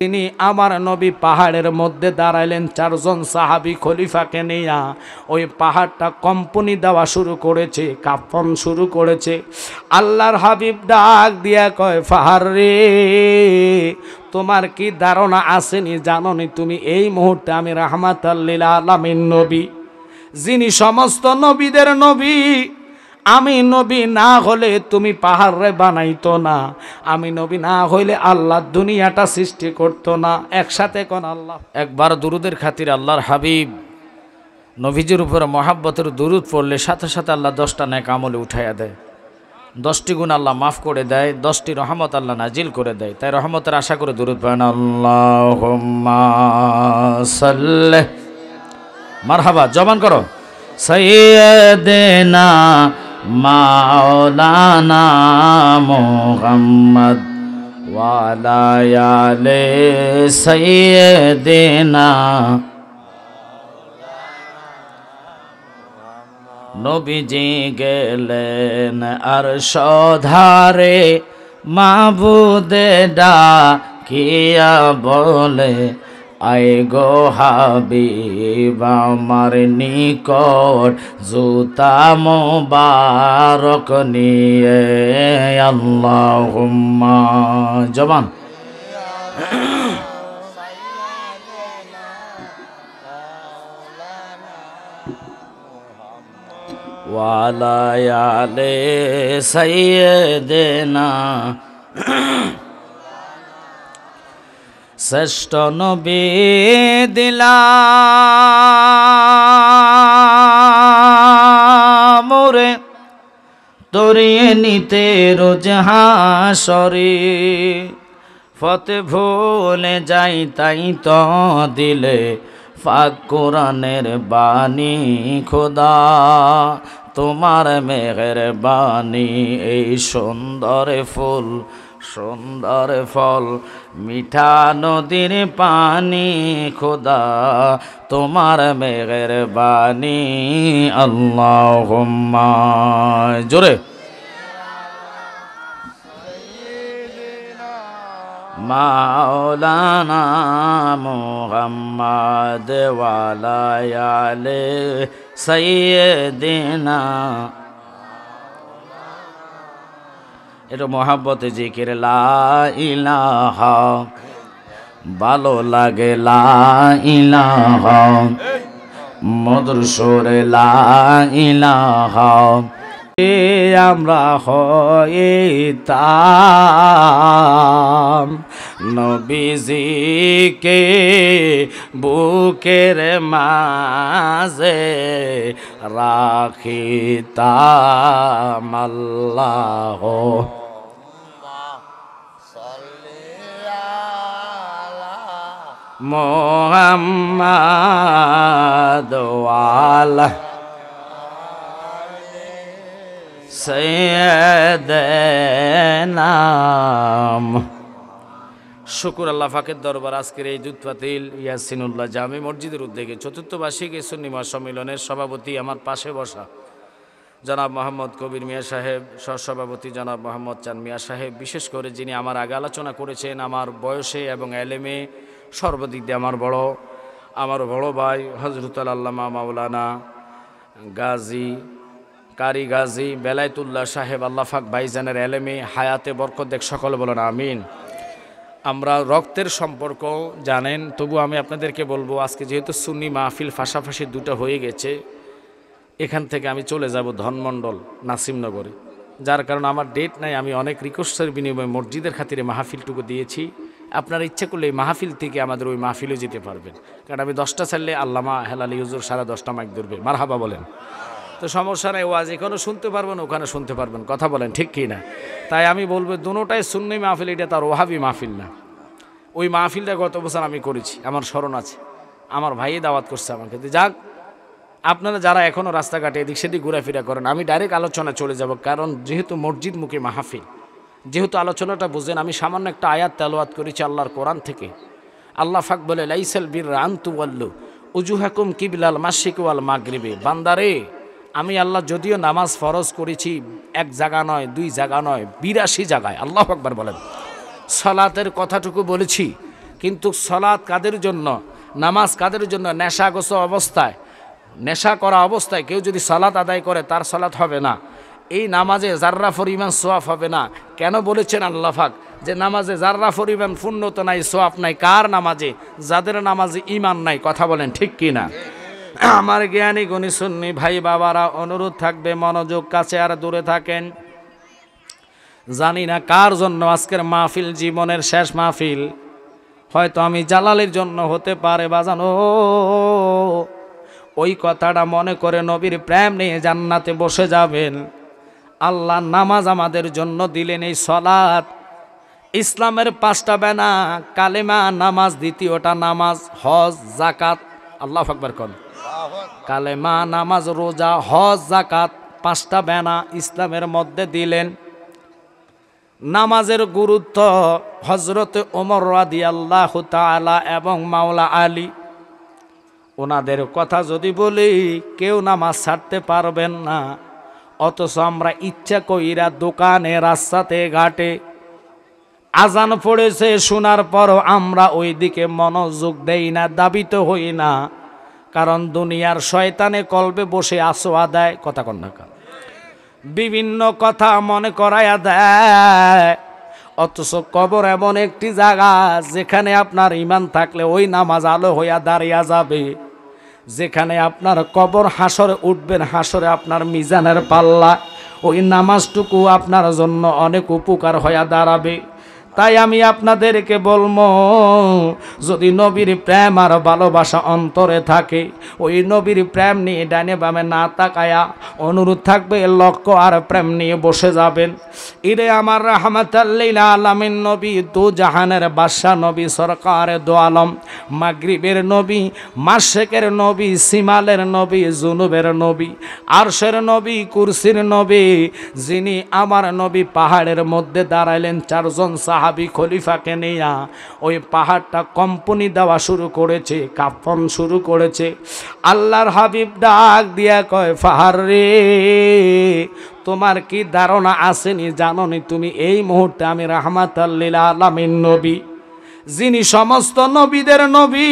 তিনি আমার নবী পাহাড়ের মধ্যে দাঁড়াইলেন, চারজন সাহাবী খলিফাকে নিয়া ওই পাহাড়টা কম্পনি দেওয়া শুরু করেছে, কাঁপন শুরু করেছে। আল্লাহর হাবিব ডাক দিয়া কয়, পাহাড় রে, তোমার কি ধারণা আসেনি, জানোনি তুমি এই মুহূর্তে আমি রাহমাতাল লিল আলামিন নবী, যিনি সমস্ত নবীদের নবী। আমি নবী না হলে তুমি পাহাড়ে বানাইতো না, আমি নবী না হইলে আল্লাহ দুনিয়াটা সৃষ্টি করতো না। একসাথে কোন আল্লাহ। একবার দুরুদের খাতির আল্লাহর হাবিব নবীজির উপরে মহাব্বতের দুরুদ পড়লে সাথে সাথে আল্লাহ 10টা নেক আমলে উঠাইয়া দেয়, 10টি গুণ আল্লাহ মাফ করে দেয়, 10টি রহমত আল্লাহ নাজিল করে দেয়। তাই রহমতের আশা করে দুরুদ পড়েন, আল্লাহুম্মা সাল্লি, মারহাবা, জবান করো, সাইয়্যিদিনা মাওলানা মুহাম্মদ ওয়া আলা আলি সাইয়্যিদিনা। নবীজি গেলেন আরশ ধারে, মাবুদে ডাকিয়া বলে, আয় গো হাবিব আমার নিকট জুতা মোবারক নিয়ে। আল্লাহুম্মা, জবান, ওয়া আলা আলি সাইয়্যিদিনা। শ্রেষ্ঠ নবী দিলাম মোরে তরিয়ে নিতে রোজ হাসরে, ফতে ভুলে যাই তাই তো দিলে পাক কোরআনের বাণী খোদা, তোমার মেহেরবানি এই সুন্দর ফুল সুন্দর ফল, মিঠা নদীর পানি খোদা, তোমার মেহেরবানি। আল্লাহুম্মা, জোরে, মাওলানা মুহাম্মদ ওয়া আলা আলি সাইয়্যিদিনা। এটা মহাব্বতে জিকির, লা ইলাহা, ভালো লাগে লা ইলাহা, মধুর সুরে লা ইলাহা। আমরা হইতাম নবীজিকে বুকের মাঝে রাখিতাম। আল্লাহ মুহাম্মাদ ওয়া আলা সাইয়্যিদিনা। শুকুর আল্লাহ ফাকের দরবার, আজকের এই দুধপাতিল ইয়াসিনুল্লাহ জামে মসজিদের উদ্যোগে 4র্থ বার্ষিক সুন্নি মহাসম্মেলনের সভাপতি আমার পাশে বসা জনাব মোহাম্মদ কবির মিয়া সাহেব, সহসভাপতি জনাব মোহাম্মদ চান মিয়া সাহেব, বিশেষ করে যিনি আমার আগে আলোচনা করেছেন, আমার বয়সে এবং এলেমে সর্বদিক দিয়ে আমার বড় ভাই হযরতুল আল্লামা মাওলানা গাজী কারি গাজী বেলায়েতুল্লাহ সাহেব, আল্লাহ পাক ভাইজানের এলেমে হায়াতে বরকত দেখ, সকলে বলেন আমিন। আমরা রক্তের সম্পর্ক জানেন, তবু আমি আপনাদেরকে বলবো, আজকে যেহেতু সুন্নি মাহফিল ফাঁসাফাঁসি 2টা হয়ে গেছে, এখান থেকে আমি চলে যাব ধনমণ্ডল নাসিমনগরে, যার কারণে আমার ডেট নাই। আমি অনেক রিকোয়েস্টের বিনিময়ে মসজিদের খাতিরে মাহফিলটুকু দিয়েছি। আপনারা ইচ্ছা করলে এই মাহফিল থেকে আমাদের ওই মাহফিলে যেতে পারবেন, কারণ আমি 10টা ছাড়লে আল্লামা হেলালি হুজুর 10:30 মাইক ধরবে, মারহাবা বলেন। তো সমস্যা নেই, ওয়াজ এখানেও শুনতে পারবেন, ওখানে শুনতে পারবেন, কথা বলেন ঠিক কি না? তাই আমি বলবো দুটোটাই সুন্নি মাহফিল, এটা তার ওহাবি মাহফিল না। ওই মাহফিলটা গত বছর আমি করেছি, আমার স্মরণ আছে, আমার ভাই দাওয়াত করছে আমাকে। যাক, আপনারা যারা এখনও রাস্তাঘাটে এদিক সেদিক ঘোরাফেরা করেন, আমি ডাইরেক্ট আলোচনা চলে যাব, কারণ যেহেতু মসজিদ মুখী মাহফিল, যেহেতু আলোচনাটা বুঝেন, আমি সামান্য একটা আয়াত তেলাওয়াত করেছি আল্লাহর কোরআন থেকে। আল্লাহ পাক বলে, লাইসাল বিররা আন তুওয়াল্লু উজুহাকুম কিবলাল মাশরিকি ওয়াল মাগরিবি। বান্দারে, আমি আল্লাহ যদিও নামাজ ফরজ করেছি 1 জায়গা নয়, 2 জায়গা নয়, 82 জায়গায়, আল্লাহু আকবার বলেন। সালাতের কথাটুকু বলেছি কিন্তু সালাত কাদের জন্য, নামাজ কাদের জন্য? নেশাগ্রস্ত অবস্থায়, নেশা করা অবস্থায় কেউ যদি সালাত আদায় করে তার সালাত হবে না, এই নামাজে জাররা পরিমাণ সোয়াব হবে না। কেন বলেছেন আল্লাহ পাক যে নামাজে জাররা পরিমাণ পুণ্যতা নাই, সোয়াব নাই? কার নামাজে? যাদের নামাজে ঈমান নাই। কথা বলেন ঠিক কি না? আমার জ্ঞানী গুণী সুন্নি ভাই বাবারা, অনুরোধ থাকবে মনোযোগ কাছে আর দূরে থাকেন। জানি না কার জন্য আজকের মাহফিল, জীবনের শেষ মাহফিল। হয়তো আমি জালালের জন্য হতে পারে বাজানো। ওই কথাটা মনে করে নবীর প্রেম নিয়ে জান্নাতে বসে যাবেন। আল্লাহ নামাজ আমাদের জন্য দিলেন, এই সালাত ইসলামের 5টা বেনা, কালেমা, নামাজ দ্বিতীয়টা, নামাজ, হজ, যাকাত। আল্লাহু আকবার কোন? কালেমা, নামাজ, রোজা, হজ, যাকাত 5টা বেনা ইসলামের মধ্যে দিলেন। নামাজের গুরুত্ব হযরত ওমর রাদিয়াল্লাহু তাআলা এবং মাওলা আলী, ওনাদের কথা যদি বলি কেউ নামাজ ছাড়তে পারবেন না। অথচ আমরা ইচ্ছা কইরা দোকানে, রাস্তাতে, ঘাটে আজান পড়েছে শোনার পরও আমরা ওই দিকে মনোযোগ দেই না, দাবিত হই না। কারণ দুনিয়ার শয়তানে কলবে বসে আসোয়া দেয়, কথা কন না, বিভিন্ন কথা মনে করাইয়া দেয়। অথচ কবর এমন একটি জায়গা যেখানে আপনার ঈমান থাকলে ওই নামাজ আলো হইয়া দাঁড়িয়ে যাবে। যেখানে আপনার কবর হাসরে উঠবেন, হাসরে আপনার মিজানের পাল্লা, ওই নামাজটুকু আপনার জন্য অনেক উপকার হইয়া দাঁড়াবে। তাই আমি আপনাদেরকে বলবো, যদি নবীর প্রেম আর ভালোবাসা অন্তরে থাকে, ওই নবীর প্রেম নিয়ে ডানে বামে না তাকায়া অনুরোধ থাকবে লক্ষ্য আর প্রেম নিয়ে বসে যাবেন। ইরে আমার রাহমাতাল লিল আলামিন নবী, দু জাহানের বাদশাহ নবী, সরকারে দো আলম, মাগরিবের নবী, মাশরিকের নবী, সিমালের নবী, জুনুবের নবী, আরশের নবী, কুরসির নবী, যিনি আমার নবী পাহাড়ের মধ্যে দাঁড়াইলেন 4 জন সাহাবী খলিফাকে নিয়া, ওই পাহাড়টা কম্পনি দেওয়া শুরু করেছে, কাঁপন শুরু করেছে। আল্লাহর হাবিব ডাক দিয়া কয়, পাহাড় রে, তোমার কি ধারণা আসেনি, জানোনি তুমি এই মুহূর্তে আমি রাহমাতাল লিল আলামিন নবী, যিনি সমস্ত নবীদের নবী।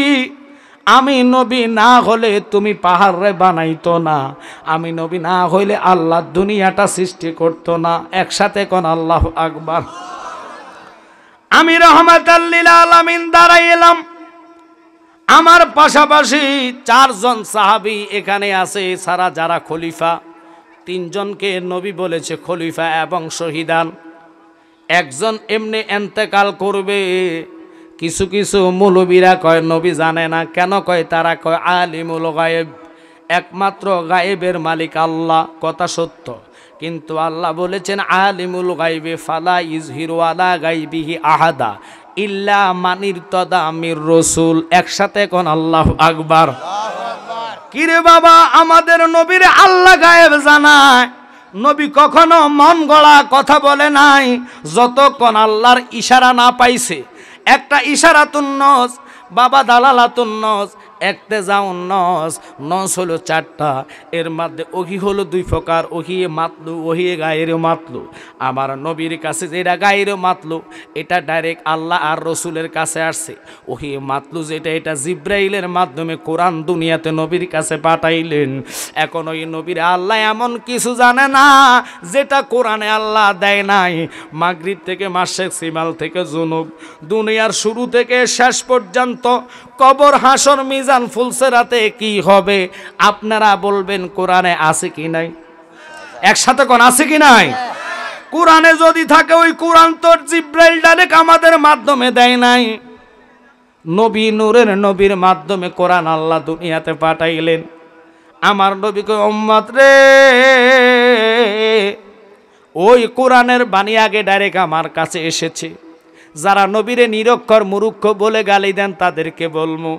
আমি নবী না হলে তুমি পাহাড় রে বানাইতো না, আমি নবী না হইলে আল্লাহ দুনিয়াটা সৃষ্টি করতো না। একসাথে কোন আল্লাহু আকবার। আমি রাহমাতাল লিল আলামিন দাঁড়াইলাম, আমার পাশাপাশি 4 জন সাহাবী এখানে আছে, সারা যারা খলিফা। 3 জনকে নবী বলেছে খলিফা এবং শহীদান। একজন এমনি ইন্তেকাল করবে। কিছু কিছু মৌলবীরা কয় নবী জানে না। কেন কয়? তারা কয় আলিমুল গায়েব, একমাত্র গায়েবের মালিক আল্লাহ। কথা সত্য, কিন্তু আল্লাহ বলেছেন আলিমুল গাইবে ফালা ইজহিরু আলা গাইবিহি আহাদা ইল্লা মানির তদামির রসুল। একসাথে কোন আল্লাহু আকবার। কিরে বাবা, আমাদের নবীর আল্লাহ গায়েব জানায়। নবী কখনো মন গড়া কথা বলে নাই, যতক্ষণ আল্লাহর ইশারা না পাইছে। একটা ইশারাতুন নস, বাবা দালালাতুন নস, একতেজাউন নস। নস হলো 4টা, এর মধ্যে ওহি হলো 2 প্রকার, ওহিয়ে মাতলু, ওহিয়ে গায়ের মাতলু। আমার নবীর কাছে যেটা গায়ের মাতলু, এটা ডাইরেক্ট আল্লাহ আর রসুলের কাছে আসছে। ওহিয়ে মাতলু যেটা, এটা জিব্রাইলের মাধ্যমে কোরআন দুনিয়াতে নবীর কাছে পাঠাইলেন। এখন ওই নবীর আল্লাহ এমন কিছু জানে না যেটা কোরআনে আল্লাহ দেয় নাই। মাগরিব থেকে মাশরিক, সিমাল থেকে জুনুব, দুনিয়ার শুরু থেকে শেষ পর্যন্ত, কবর, হাসর, মিজান, ফুলসেরাতে কি হবে আপনারা বলবেন কোরআনে আছে কি নাই? একসাথে কোন আছে কি নাই? কোরআনে যদি থাকে, ওই কোরআন তো জিব্রাইল ডাইরেক্ট আমাদের মাধ্যমে দেয় নাই। নবী, নূরের নবীর মাধ্যমে কোরআন আল্লাহ দুনিয়াতে পাঠাইলেন। আমার নবীকে উম্মত রে, ওই কোরআনের বাণী আগে ডাইরেক্ট আমার কাছে এসেছে। যারা নবীরে নিরক্ষর মূর্খ বলে গালি দেন তাদেরকে বলবো,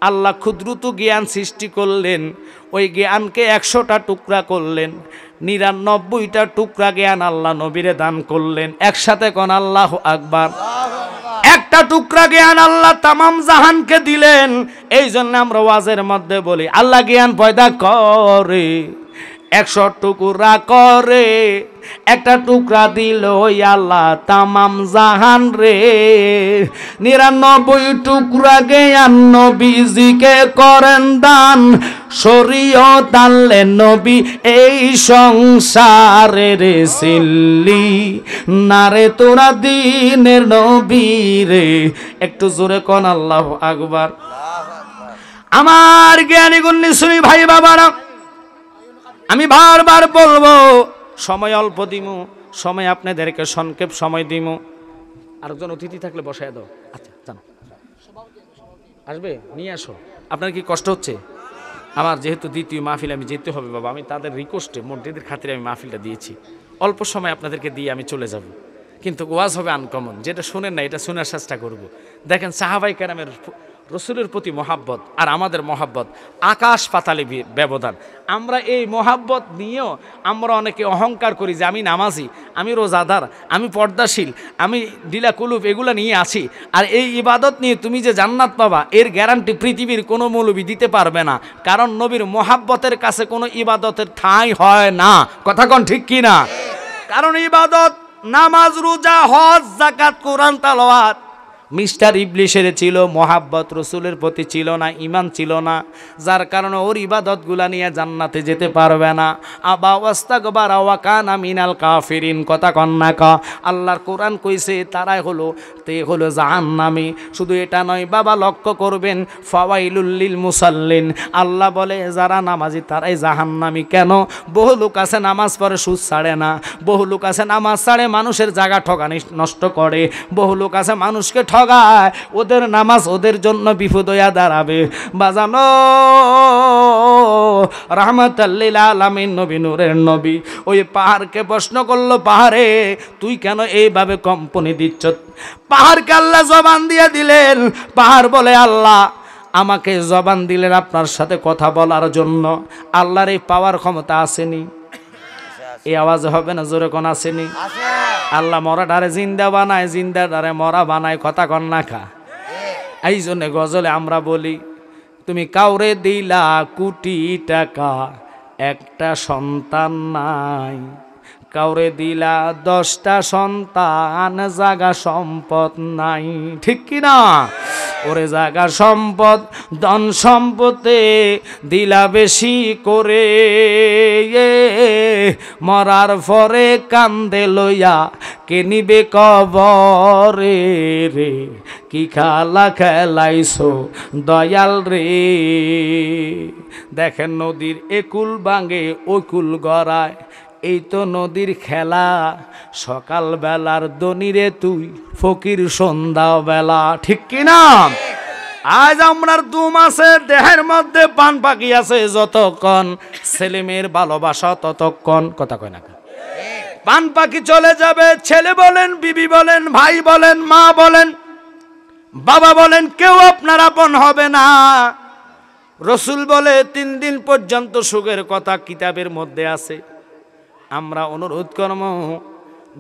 আল্লাহ ক্ষুদ্রুত জ্ঞান সৃষ্টি করলেন, ওই জ্ঞানকে 100টা টুকরা করলেন, 99টা টুকরা জ্ঞান আল্লাহ নবীরে দান করলেন। একসাথে কোন আল্লাহু আকবার। একটা টুকরা জ্ঞান আল্লাহ তামাম জাহানকে দিলেন। এই জন্য আমরা ওয়াজের মধ্যে বলি, আল্লাহ জ্ঞান পয়দা করে 100 টুকরা করে, একটা টুকরা দিল আল্লাহ তামাম জাহান রে। 99 টুকরা জ্ঞান নবীজিকে করেন দান, শরীয়ত আনলেন নবী এই সংসারে রে। সিল্লি নারে তোরা দিনের নবী রে। একটু জোরে কোন আল্লাহু আকবার। আমার জ্ঞানী গুণী শুনি ভাই বাবারা, আমি বারবার বলবো, সময় অল্প দিমু, সময় আপনাদেরকে সংক্ষেপ সময় দিমু। আরেকজন অতিথি থাকলে বসায় দাও। আচ্ছা জানো আসবে, নিয়ে আসো। আপনার কি কষ্ট হচ্ছে? আমার যেহেতু দ্বিতীয় মাহফিল আমি যেতে হবে বাবা, আমি তাদের রিকোয়েস্টে মসজিদের খাতিরে আমি মাহফিলটা দিয়েছি। অল্প সময় আপনাদেরকে দিয়ে আমি চলে যাব, কিন্তু ওয়াজ হবে আনকমন। যেটা শুনেন না এটা শোনার চেষ্টা করব। দেখেন সাহাবাই কেরামের রসুলের প্রতি মহাব্বত আর আমাদের মহাব্বত আকাশ পাতালে ব্যবধান। আমরা এই মহাব্বত নিয়েও আমরা অনেকে অহংকার করি যে আমি নামাজি, আমি রোজাদার, আমি পর্দাশীল, আমি ডিলা কুলুপ এগুলো নিয়ে আছি। আর এই ইবাদত নিয়ে তুমি যে জান্নাত পাবা এর গ্যারান্টি পৃথিবীর কোনো মৌলবি দিতে পারবে না। কারণ নবীর মহাব্বতের কাছে কোনো ইবাদতের ঠাঁই হয় না। কথা কোন ঠিক কি না? কারণ ইবাদত নামাজ, রোজা, হজ, যাকাত, কোরআন তেলাওয়াত মিস্টার ইবলিশের ছিল, মহাব্বত রসুলের প্রতি ছিল না, ঈমান ছিল না, যার কারণে ওর ইবাদতগুলা নিয়ে জান্নাতে যেতে পারবে না। আবা ওয়াস্তাকবারা ওয়া কানা মিনাল কাফিরিন। কথা কন্যা ক আল্লাহর কোরআন কইছে তারাই হলো জাহান্নামী। শুধু এটা নয় বাবা, লক্ষ্য করবেন ফাওয়াইলুল লিল মুসাল্লিন। আল্লাহ বলে যারা নামাজি তারাই জাহান্নামী। কেন? বহু লোক আছে নামাজ পড়ে সুদ ছাড়ে না, বহু লোক আছে নামাজ ছাড়ে মানুষের জায়গা ঠকানি নষ্ট করে, বহু লোক আছে মানুষকে ঠগায়। ওদের নামাজ ওদের জন্য বিপদ হইয়া দাঁড়াবে। বাজানো রাহমাতাল লিল আলামিন নবী, নূরের নবী ওই পাহাড়কে প্রশ্ন করলো, পাহাড়ে তুই কেন এইভাবে কম্পনি দিচ্ছ? পাহাড়কে আল্লাহ জবান দিয়ে দিলেন। পাহাড় বলে আল্লাহ আমাকে জবান দিলেন আপনার সাথে কথা বলার জন্য। আল্লাহর এই পাওয়ার ক্ষমতা আসেনি? এই আওয়াজ হবে না? জোরে কোন আসেনি? আল্লাহ মরা ডারে জিন্দা বানায়, জিন্দা ডারে মরা বানায়। কথা কন না খা। এই জন্য গজলে আমরা বলি, তুমি কাউরে দিলা কোটি টাকা একটা সন্তান নাই, কাউরে দিলা 10টা সন্তান জাগা সম্পদ নাই। ঠিক কিনা? ওরে জাগা সম্পদ ধন সম্পদে দিলা বেশি করে, মরার পরে কান্দে লইয়া কে নিবে কবরে রে। কি খেলা খেলাইছো দয়াল রে। দেখেন নদীর একুল ভাঙে ওকুল গড়ায়, এই তো নদীর খেলা। সকাল বেলার দনিরে তুই ফকির সন্ধ্যা বেলা। ঠিক কিনা? আজ আমরার দুম আছে, দেহের মধ্যে পান পাখি আছে, যতক্ষণ ছেলে মেয়ের ভালোবাসা ততক্ষণ। কথা কয় না? পান পাখি চলে যাবে, ছেলে বলেন, বিবি বলেন, ভাই বলেন, মা বলেন, বাবা বলেন, কেউ আপনার আপন হবে না। রসুল বলে 3 দিন পর্যন্ত সুখের কথা কিতাবের মধ্যে আছে। আমরা অনুরোধ করব,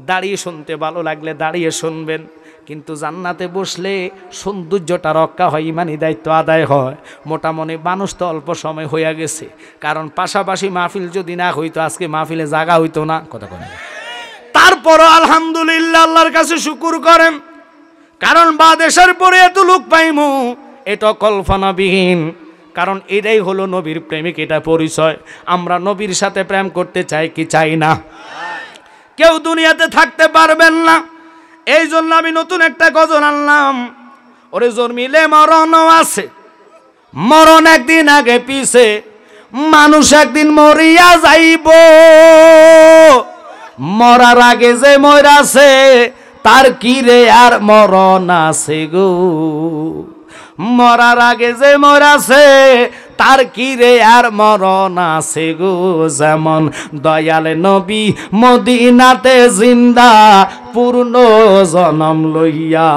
দাঁড়িয়ে শুনতে ভালো লাগলে দাঁড়িয়ে শুনবেন, কিন্তু জান্নাতে বসলে সৌন্দর্যটা রক্ষা হয়, ইমানি দায়িত্ব আদায় হয়। মোটামুটি মানুষ তো অল্প সময় হইয়া গেছে, কারণ পাশাপাশি মাহফিল যদি না হইতো আজকে মাহফিলে জায়গা হইতো না। কথা বলেন। তারপরও আলহামদুলিল্লাহ আল্লাহর কাছে শুকুর করেন, কারণ বাদেশের পরে এত লোক পাইমু এটা কল্পনাবিহীন। কারণ এটাই হলো নবীর প্রেমিক, এটা পরিচয়। আমরা নবীর সাথে প্রেম করতে চাই কি চাই না? কেউ দুনিয়াতে থাকতে পারবেন না। এই জন্য আমি নতুন একটা গজল আনলাম, ওরে জন্মিলে মরণও আছে, মরণ একদিন আগে পিছে, মানুষ একদিন মরিয়া যাইব, মরার আগে যে মরাছে তার কি রে আর মরণ আছে গো, মরার আগে যে মরাছে তার কি রে আর মরণ আছে গো। যেমন দয়াল নবী মদিনাতে জিন্দা পূর্ণ জনম লইয়া,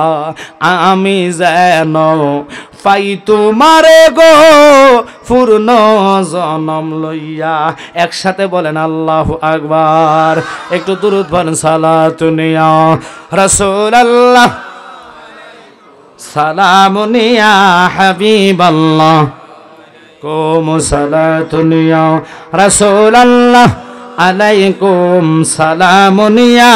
আমি যেন পাই তোমারে গো পূর্ণ জনম লইয়া। একসাথে বলেন আল্লাহু আকবার। একটু দুরূদ পড়েন, সালাতুন ইয়া রাসূলুল্লাহ, সালামুন ইয়া হাবিবাল্লাহ, কুম সালাতুন ইয়া রাসূলুল্লাহ, আলাইকুম সালামুনিয়া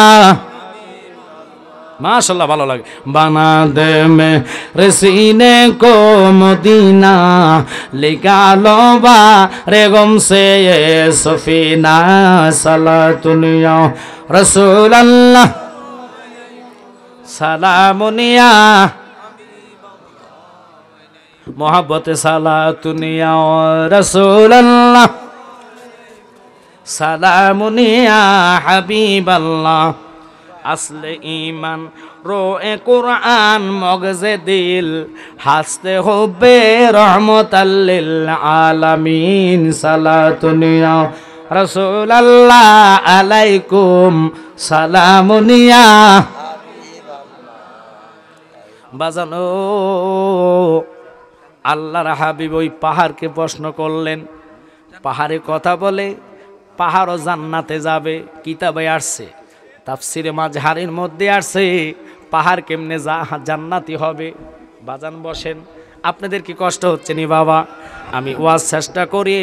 মাশাআল্লাহ ভালো লাগে বানা দে মে রসিনে কো মদিনা লিকালো বা রেগম সে সফিনা সালাতুনিয়া রাসূলুল্লাহ সালামুনিয়া মোহাব্বতে সালাতুনিয়া রাসূলুল্লাহ সালামুনিয়া হাবিবাল্লাহ আসলে ঈমান রোয়ে কুরআন মগজে দিল হাসতে হবে রহমতাল লিল আলামিন সালাতুনিয়া রাসূলুল্লাহ আলাইকুম সালামুনিয়া বাজানো আল্লাহর হাবিব ওই পাহাড়কে প্রশ্ন করলেন পাহাড়ে কথা বলে পাহাড়ও জান্নাতে যাবে কিতাবে আসছে তাফসিরে মাজহারির মধ্যে আসছে পাহাড় কেমনে জান্নাতি হবে বাজান বসেন আপনাদের কি কষ্ট হচ্ছে নি বাবা আমি ওয়াজ চেষ্টা করি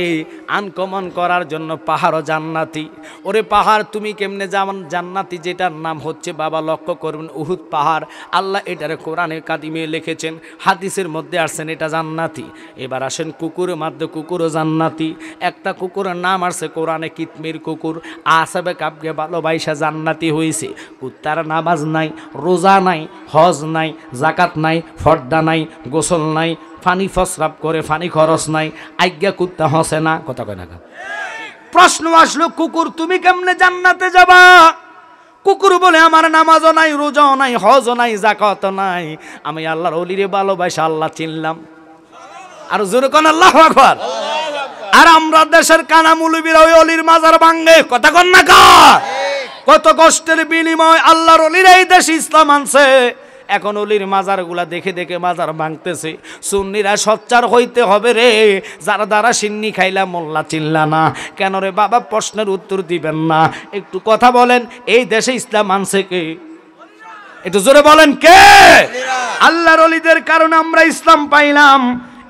আনকমন করার জন্য পাহাড়ও জান্নাতি ওরে পাহাড় তুমি কেমনে জান্নাতি যেটার নাম হচ্ছে বাবা লক্ষ্য করবেন উহুদ পাহাড় আল্লাহ এটারে কোরআনে কাদিমে লিখেছেন হাদিসের মধ্যে আসছেন এটা জান্নাতি এবার আসেন কুকুরের মধ্যে কুকুরও জান্নাতি একটা কুকুরের নাম আসছে কোরআনে কিতমির কুকুর আসাবে কাবকে ভালোবাসা জান্নাতি হয়েছে কুত্তার নামাজ নাই রোজা নাই হজ নাই জাকাত নাই ফর্দা নাই গোসল নাই ফানি ফসরাপ করে ফানি খরচ নাই আজ্ঞা কুত্তা হসে না কথা কয় না প্রশ্ন আসলো কুকুর তুমি কেমনে জান্নাতে যাবা কুকুর বলে আমার নামাজও নাই রোজাও নাই হজও নাই যাকাতও নাই আমি আল্লাহর ওলিরে ভালোবাসা আল্লাহ চিনলাম আর জোরে কোন আল্লাহু আকবার আর আমরা দেশের কানা মুলবিরা ওই ওলির মাজার ভাঙে কথা কন না কত কষ্টের বিনিময় আল্লাহর ওলিরা এই দেশে ইসলাম আনছে এখন ওলির মাজারগুলা দেখে দেখে মাজার ভাঙতেছে সুন্নিরা সোচ্চার হইতে হবে রে যারা দ্বারা সিন্নি খাইলা মোল্লা চিল্লা না কেন রে বাবা প্রশ্নের উত্তর দিবেন না একটু কথা বলেন এই দেশে ইসলাম আনছে কে একটু জোরে বলেন কে আল্লাহর ওলিদের কারণে আমরা ইসলাম পাইলাম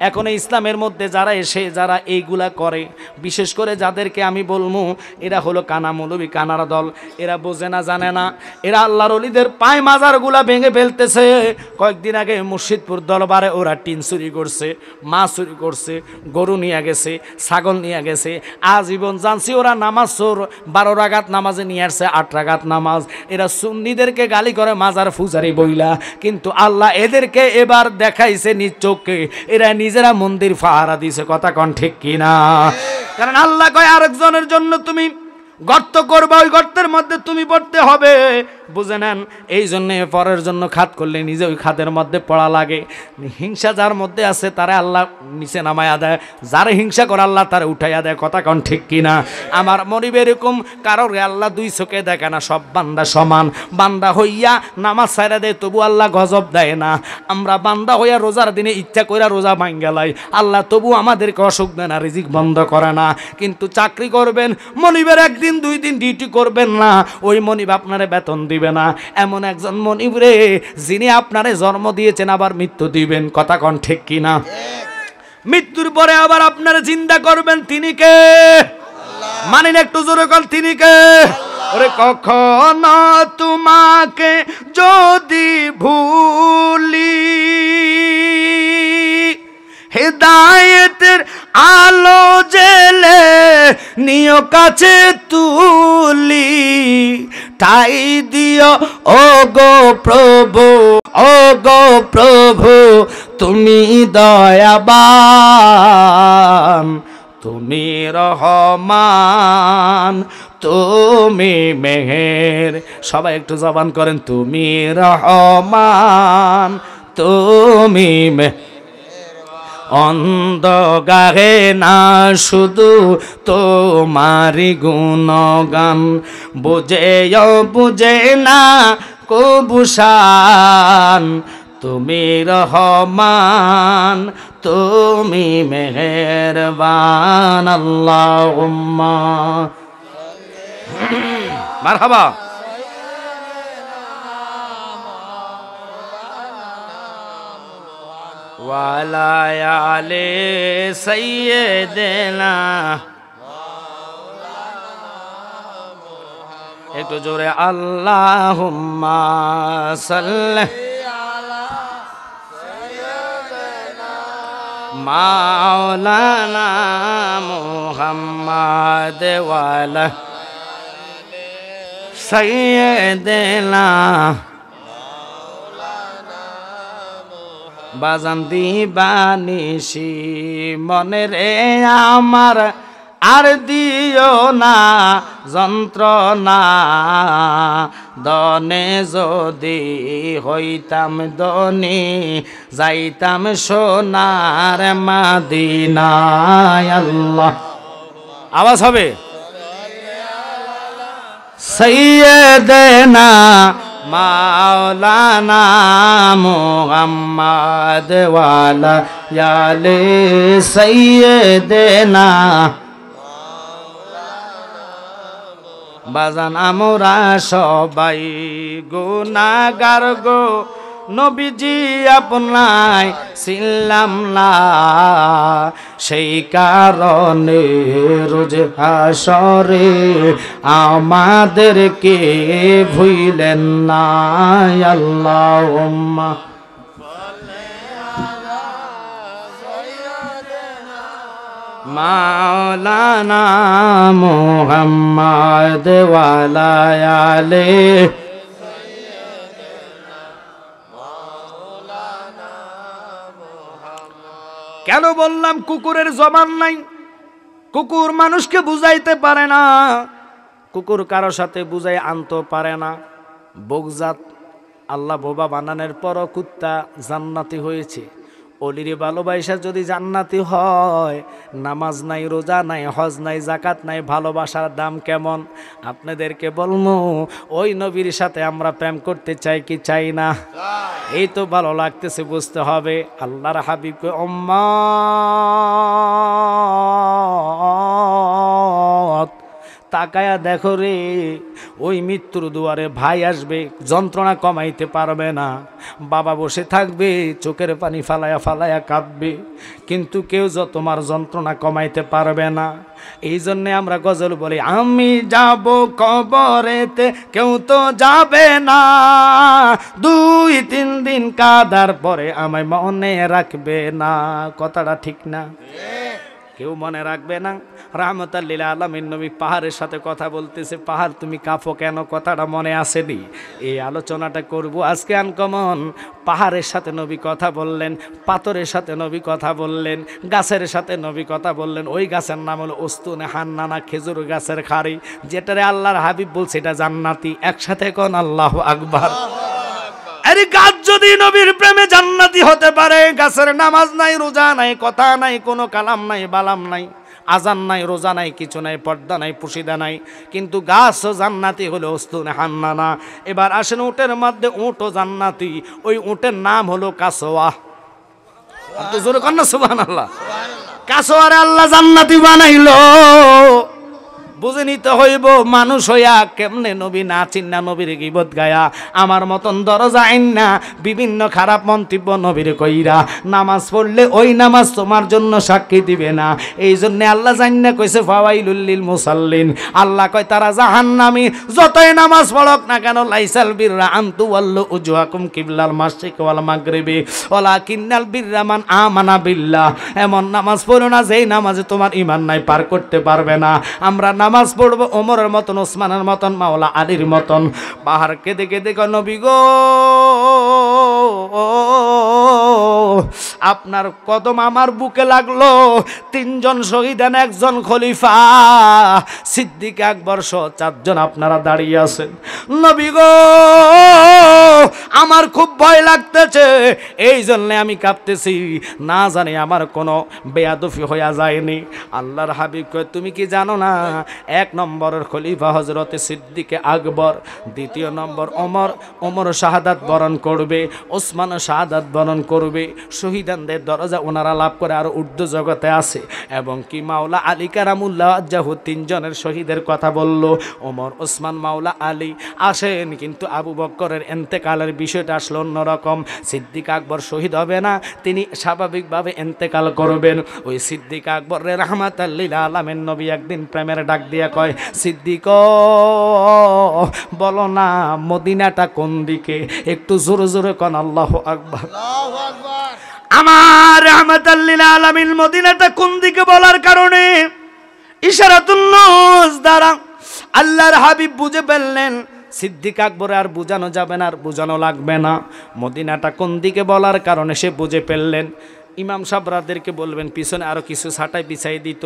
এখন ইসলামের মধ্যে যারা এসে যারা এইগুলা করে বিশেষ করে যাদেরকে আমি বলবো এরা হলো কানা মৌলবী কানার দল এরা বোঝে না জানে না এরা আল্লাহর ওলিদের পায় মাজারগুলা ভেঙে ফেলতেছে কয়েকদিন আগে মুর্শিদপুর দরবারে ওরা টিন চুরি করছে মাছ চুরি করছে গরু নিয়ে গেছে ছাগল নিয়ে গেছে আজীবন জানছি ওরা নামাজ চোর 12 রাকাত নামাজে নিয়ে আসছে 8 রাকাত নামাজ এরা সুন্নিদেরকে গালি করে মাজার পূজারি বইলা কিন্তু আল্লাহ এদেরকে এবার দেখাইছে নিজ চোখে এরা নিজেরা মন্দির পাহারা দিছে কথা কোন ঠিক কিনা কারণ আল্লাহ কয় আরেকজনের জন্য তুমি গর্ত করবা ওই গর্তের মধ্যে তুমি পড়তে হবে বুঝে নেন এই জন্য পরের জন্য খাত করলে নিজে ওই খাতের মধ্যে পড়া লাগে হিংসা যার মধ্যে আছে তারে আল্লাহ নিচে নামায়া দেয় যারে হিংসা করে আল্লাহ তারে উঠাইয়া দেয় কথা কোন ঠিক কিনা আমার মনিবে এরকম কারোর আল্লাহ দুই চোখে দেখে না সব বান্দা সমান বান্দা হইয়া নামাজ ছাইরা দেয় তবু আল্লাহ গজব দেয় না আমরা বান্দা হইয়া রোজার দিনে ইচ্ছা কইরা রোজা ভাঙ্গা লাই আল্লাহ তবু আমাদেরকে অসুখ দেয় না রিজিক বন্ধ করে না কিন্তু চাকরি করবেন মনিবের একদিন 2 দিন ডিউটি করবেন না ওই মনিব আপনারে বেতন দিবে না এমন একজন মনিব রে যিনি আপনারে জন্ম দিয়েছেন আবার মৃত্যু দিবেন কথা কোন ঠিক কিনা মৃত্যুর পরে আবার আপনারা জিন্দা করবেন তিনি কে মানেন একটু জোরে কল তিনি কে ওরে কখনো তোমাকে যদি ভুলি হেদায়েতের আলো জেলে নিয় কাছে তুলি ঠাই দিও ও গো প্রভু তুমি দয়াবান তুমি রহমান তুমি মেহের সবাই একটু জবান করেন তুমি রহমান তুমি অন্ধ গাহে না শুধু তোমারি গুণগান বুঝে না কবুশান তুমি রহমান তুমি মেহেরবান আল্লাহুম্মা মারহাবা ওয়ালা আলে সাইয়্যিদিনা একটু জোরে আল্লাহুম্মা সাল্লি মাওলানা মুহাম্মদ ওয়ালা সাইয়্যিদিনা বাজান দিবানিশি মনে রে আমার আর দিও না যন্ত্রণা দনে যদি হইতাম দনি যাইতাম সোনার মাদিনায় আল্লাহ আওয়াজ হবে সাইয়্যিদিনা মাওলানা মুহাম্মদ ওয়ালা ইয়ালে সাইয়্যিদিনা বাজান আমরা সবাই গুনাহগার গো নবীজি আপনায় ছিলাম না সেই কারণে রোজ হাসরে আমাদেরকে ভুইলেন না আল্লাহুম্মা মাওলানা মুহাম্মদ ওয়ালা আলে কেন বললাম কুকুরের জবান নাই? কুকুর মানুষকে বুঝাইতে পারে না, কুকুর কারো সাথে বুঝাই আনতে পারে না। বকজাত আল্লাহ বোবা বানানোর পরও কুত্তা জান্নাতি হয়েছে। অলিরে ভালোবাসা যদি জান্নাতি হয়, নামাজ নাই, রোজা নাই, হজ নাই, জাকাত নাই, ভালোবাসার দাম কেমন? আপনাদেরকে বলবো, ওই নবীর সাথে আমরা প্রেম করতে চাই কি চাই না? এই তো ভালো লাগতেছে, বুঝতে হবে। আল্লাহর হাবিবকে উম্মত তাকায়া দেখো রে, ওই মৃত্যুর দুয়ারে ভাই আসবে, যন্ত্রণা কমাইতে পারবে না। বাবা বসে থাকবে, চোখের পানি ফালায়া ফালায়া কাঁদবে, কিন্তু কেউ তোমার যন্ত্রণা কমাইতে পারবে না। এই জন্যে আমরা গজল বলি, আমি যাব কবরেতে কেউ তো যাবে না, 2-3 দিন কাদার পরে আমায় মনে রাখবে না। কথাটা ঠিক না? কেউ মনে রাখবে না। রাহমাতাল লিল আলামিন নবী পাহাড়ের সাথে কথা বলতেছে, পাহাড় তুমি কাঁপো কেন? কথাটা মনে আসেনি? এই আলোচনাটা করব আজকে আনকমন। পাহাড়ের সাথে নবী কথা বললেন, পাথরের সাথে নবী কথা বললেন, গাছের সাথে নবী কথা বললেন। ওই গাছের নাম হলো উস্তুনে হান্নানা, খেজুর গাছের খাড়ি, যেটারে আল্লাহর হাবিব বলছে এটা জান্নাতি। একসাথে কোন আল্লাহু আকবার। আরে গাছ যদি নবীর প্রেমে জান্নাতি হতে পারে, গাছের নামাজ নাই, রোজা নাই, কথা নাই, কোনো কালাম নাই, বালাম নাই, আজান নাই, রোজা নাই, কিছু নাই, পর্দা নাই, পুশিদা নাই, কিন্তু গাছ জান্নাতি হলো উস্তুনে হান্নানা। এবার আসেন উটের মধ্যে, উটও জান্নাতি। ওই উটের নাম হলো কাসওয়া। আপনি জোরে কর না সুবহানাল্লাহ। কাসওয়ারে আল্লাহ জান্নাতি বানাইলো। বুঝে নিতে হইব, মানুষ হইয়া কেমনে নবী না চিন্না নবীর গীবত গায়া, আমার মতন দরজা আইন না বিভিন্ন খারাপ মন্তব্য নবীর কইরা নামাজ পড়লে ওই নামাজ তোমার জন্য সাক্ষী দিবে না। এই জন্য আল্লাহ জান্না কইছে ফাওয়াইলুল লিল মুসাল্লিন। আল্লাহ কয় তারা জাহান্নামী, যতই নামাজ পড়ক না কেন। লাইসাল বিররা আন তুওয়াল্লু উজুহাকুম কিবলাল মাশরিক ওয়াল মাগরিবি ওয়ালাকিন্নাল বিররা মান আমানা বিল্লাহ। এমন নামাজ পড়ো না যেই নামাজে তোমার ঈমান নাই, পার করতে পারবে না। আমরা নামাজ পড়বো ওমরের মতন, ওসমানের মতন, মাওলা আলীর মতন। বাহার কেঁদে কেঁদে কয় নবী গো, আপনার কদম আমার বুকে লাগলো। 3 জন শহীদ, 1 জন খলিফা, সিদ্দিক আকবর সহ 4 জন আপনারা দাঁড়িয়ে আছেন। নবী গো, আমার খুব ভয় লাগতেছে, এই জন্য আমি কাঁপতেছি, না জানি আমার কোনো বেয়াদফি হইয়া যায়নি। আল্লাহর হাবিব কয় তুমি কি জানো না, 1 নম্বরের খলিফা হযরতে সিদ্দিক আকবর, 2 নম্বর ওমর, ওমর শাহাদাত বরণ করবে, ওসমান শাহাদাত বরণ করবে, শহীদানদের দরজা ওনারা লাভ করে আরও ঊর্ধ্ব জগতে আছে। এবং কি মাওলা আলী কারামুল্লাহ ওয়াজহাহু 3 জনের শহীদের কথা বলল, ওমর, ওসমান, মাওলা আলী আসেন, কিন্তু আবু বকরের ইন্তেকালের বিষয়টা আসলে অন্যরকম। সিদ্দিক আকবর শহীদ হবে না, তিনি স্বাভাবিকভাবে ইন্তেকাল করবেন। ওই সিদ্দিক আকবরের রাহমাতাল লিল আলামিন নবী একদিন প্রেমের ডাক দিয়া কয়, সিদ্দিক বলো না মদিনাটা কোন দিকে, একটু জোরে জোরে কোন আল্লাহু আকবার। আমার রাহমাতাল লিল আলামিন মদিনাটা কোন দিকে বলার কারণে ইশারাতুন নূজ দ্বারা আল্লাহর হাবিব বুঝে ফেললেন সিদ্দিক আকবর আর বুঝানো যাবে না, আর বুঝানো লাগবে না। মদিনাটা কোন দিকে বলার কারণে সে বুঝে ফেললেন। ইমাম সাহেবরাদেরকে বলবেন পিছনে আরও কিছু ছাটাই বিছাই দিত,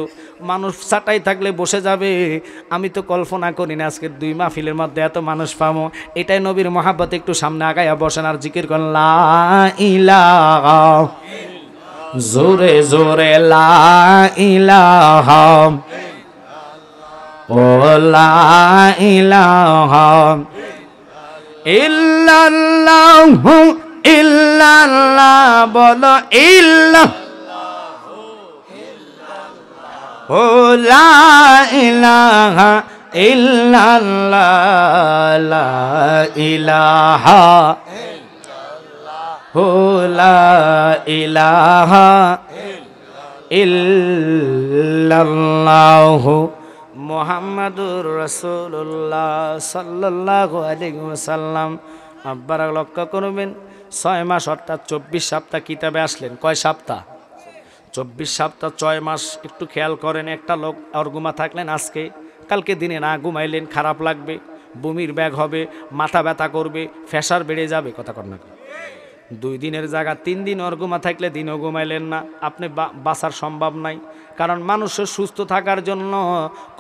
মানুষ ছাটাই থাকলে বসে যাবে। আমি তো কল্পনা করি না আজকের 2 মাহফিলের মধ্যে এত মানুষ পাবো। এটাই নবীর মহাব্বত, একটু সামনে আগাইয়া বসেন আর জিকির করেন লা ইলাহা, জোরে জোরে লা ইলাহা, ও লা ইলাহা ইল্লাল্লাহু ইল্লাল্লাহ, বলো ইল্লাল্লাহ, ও লা ইলাহা ইল্লাল্লাহ, লা ইলাহা ও লা ইলাহা ইল্লাল্লাহু মুহাম্মাদুর রাসূলুল্লাহ সাল্লাল্লাহু আলাইহি ওয়াসাল্লাম। আব্বারা লক্ষ্য করবেন 6 মাস অর্থাৎ 24 সপ্তাহ কিতাবে আসলেন। কয় সপ্তাহ? 24 সপ্তাহ 6 মাস। একটু খেয়াল করেন, একটা লোক অর্গুমা থাকলেন আজকে, কালকে দিনে না ঘুমাইলেন, খারাপ লাগবে, বমির ব্যাগ হবে, মাথা ব্যথা করবে, প্রেসার বেড়ে যাবে, কথা কর না। 2 দিনের জায়গা 3 দিন অর্গুমা থাকলে দিনও ঘুমাইলেন না, আপনি বাঁচার সম্ভব নাই। কারণ মানুষের সুস্থ থাকার জন্য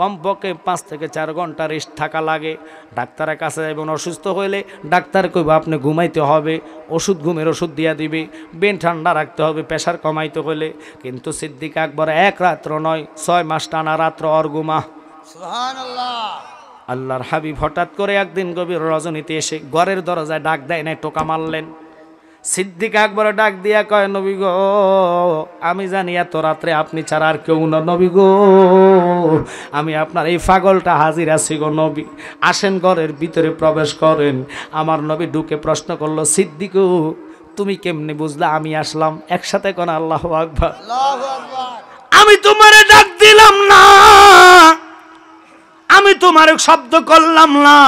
কমপক্ষে 5 থেকে 4 ঘন্টা রেস্ট থাকা লাগে। ডাক্তারের কাছে যাবেন, অসুস্থ হইলে ডাক্তার কইব আপনি ঘুমাইতে হবে, ওষুধ ঘুমের ওষুধ দিয়া দিবে, বেন ঠান্ডা রাখতে হবে প্রেসার কমাইতে হলে। কিন্তু সিদ্দিক আকবর 1 রাত্র নয় 6 মাস টানা রাত্র অর্গুমা। সুবহানাল্লাহ। আল্লাহর হাবিব হঠাৎ করে একদিন গভীর রজনীতে এসে ঘরের দরজায় ডাক দেয় নাই, টোকা মারলেন। সিদ্দিক আকবর ডাক দিয়া কয়, নবী গো, আমি জানি এত রাত্রে আপনি ছাড়া আর কেউ না, নবী গো আমি আপনার এই পাগলটা হাজির আছি গো নবী, আসেন ঘরের ভিতরে প্রবেশ করেন। আমার নবী ঢুকে প্রশ্ন করলো, সিদ্দিক তুমি কেমনে বুঝলা আমি আসলাম? একসাথে কোন আল্লাহু আকবার। আমি তোমারে ডাক দিলাম না, আমি তোমার শব্দ করলাম না,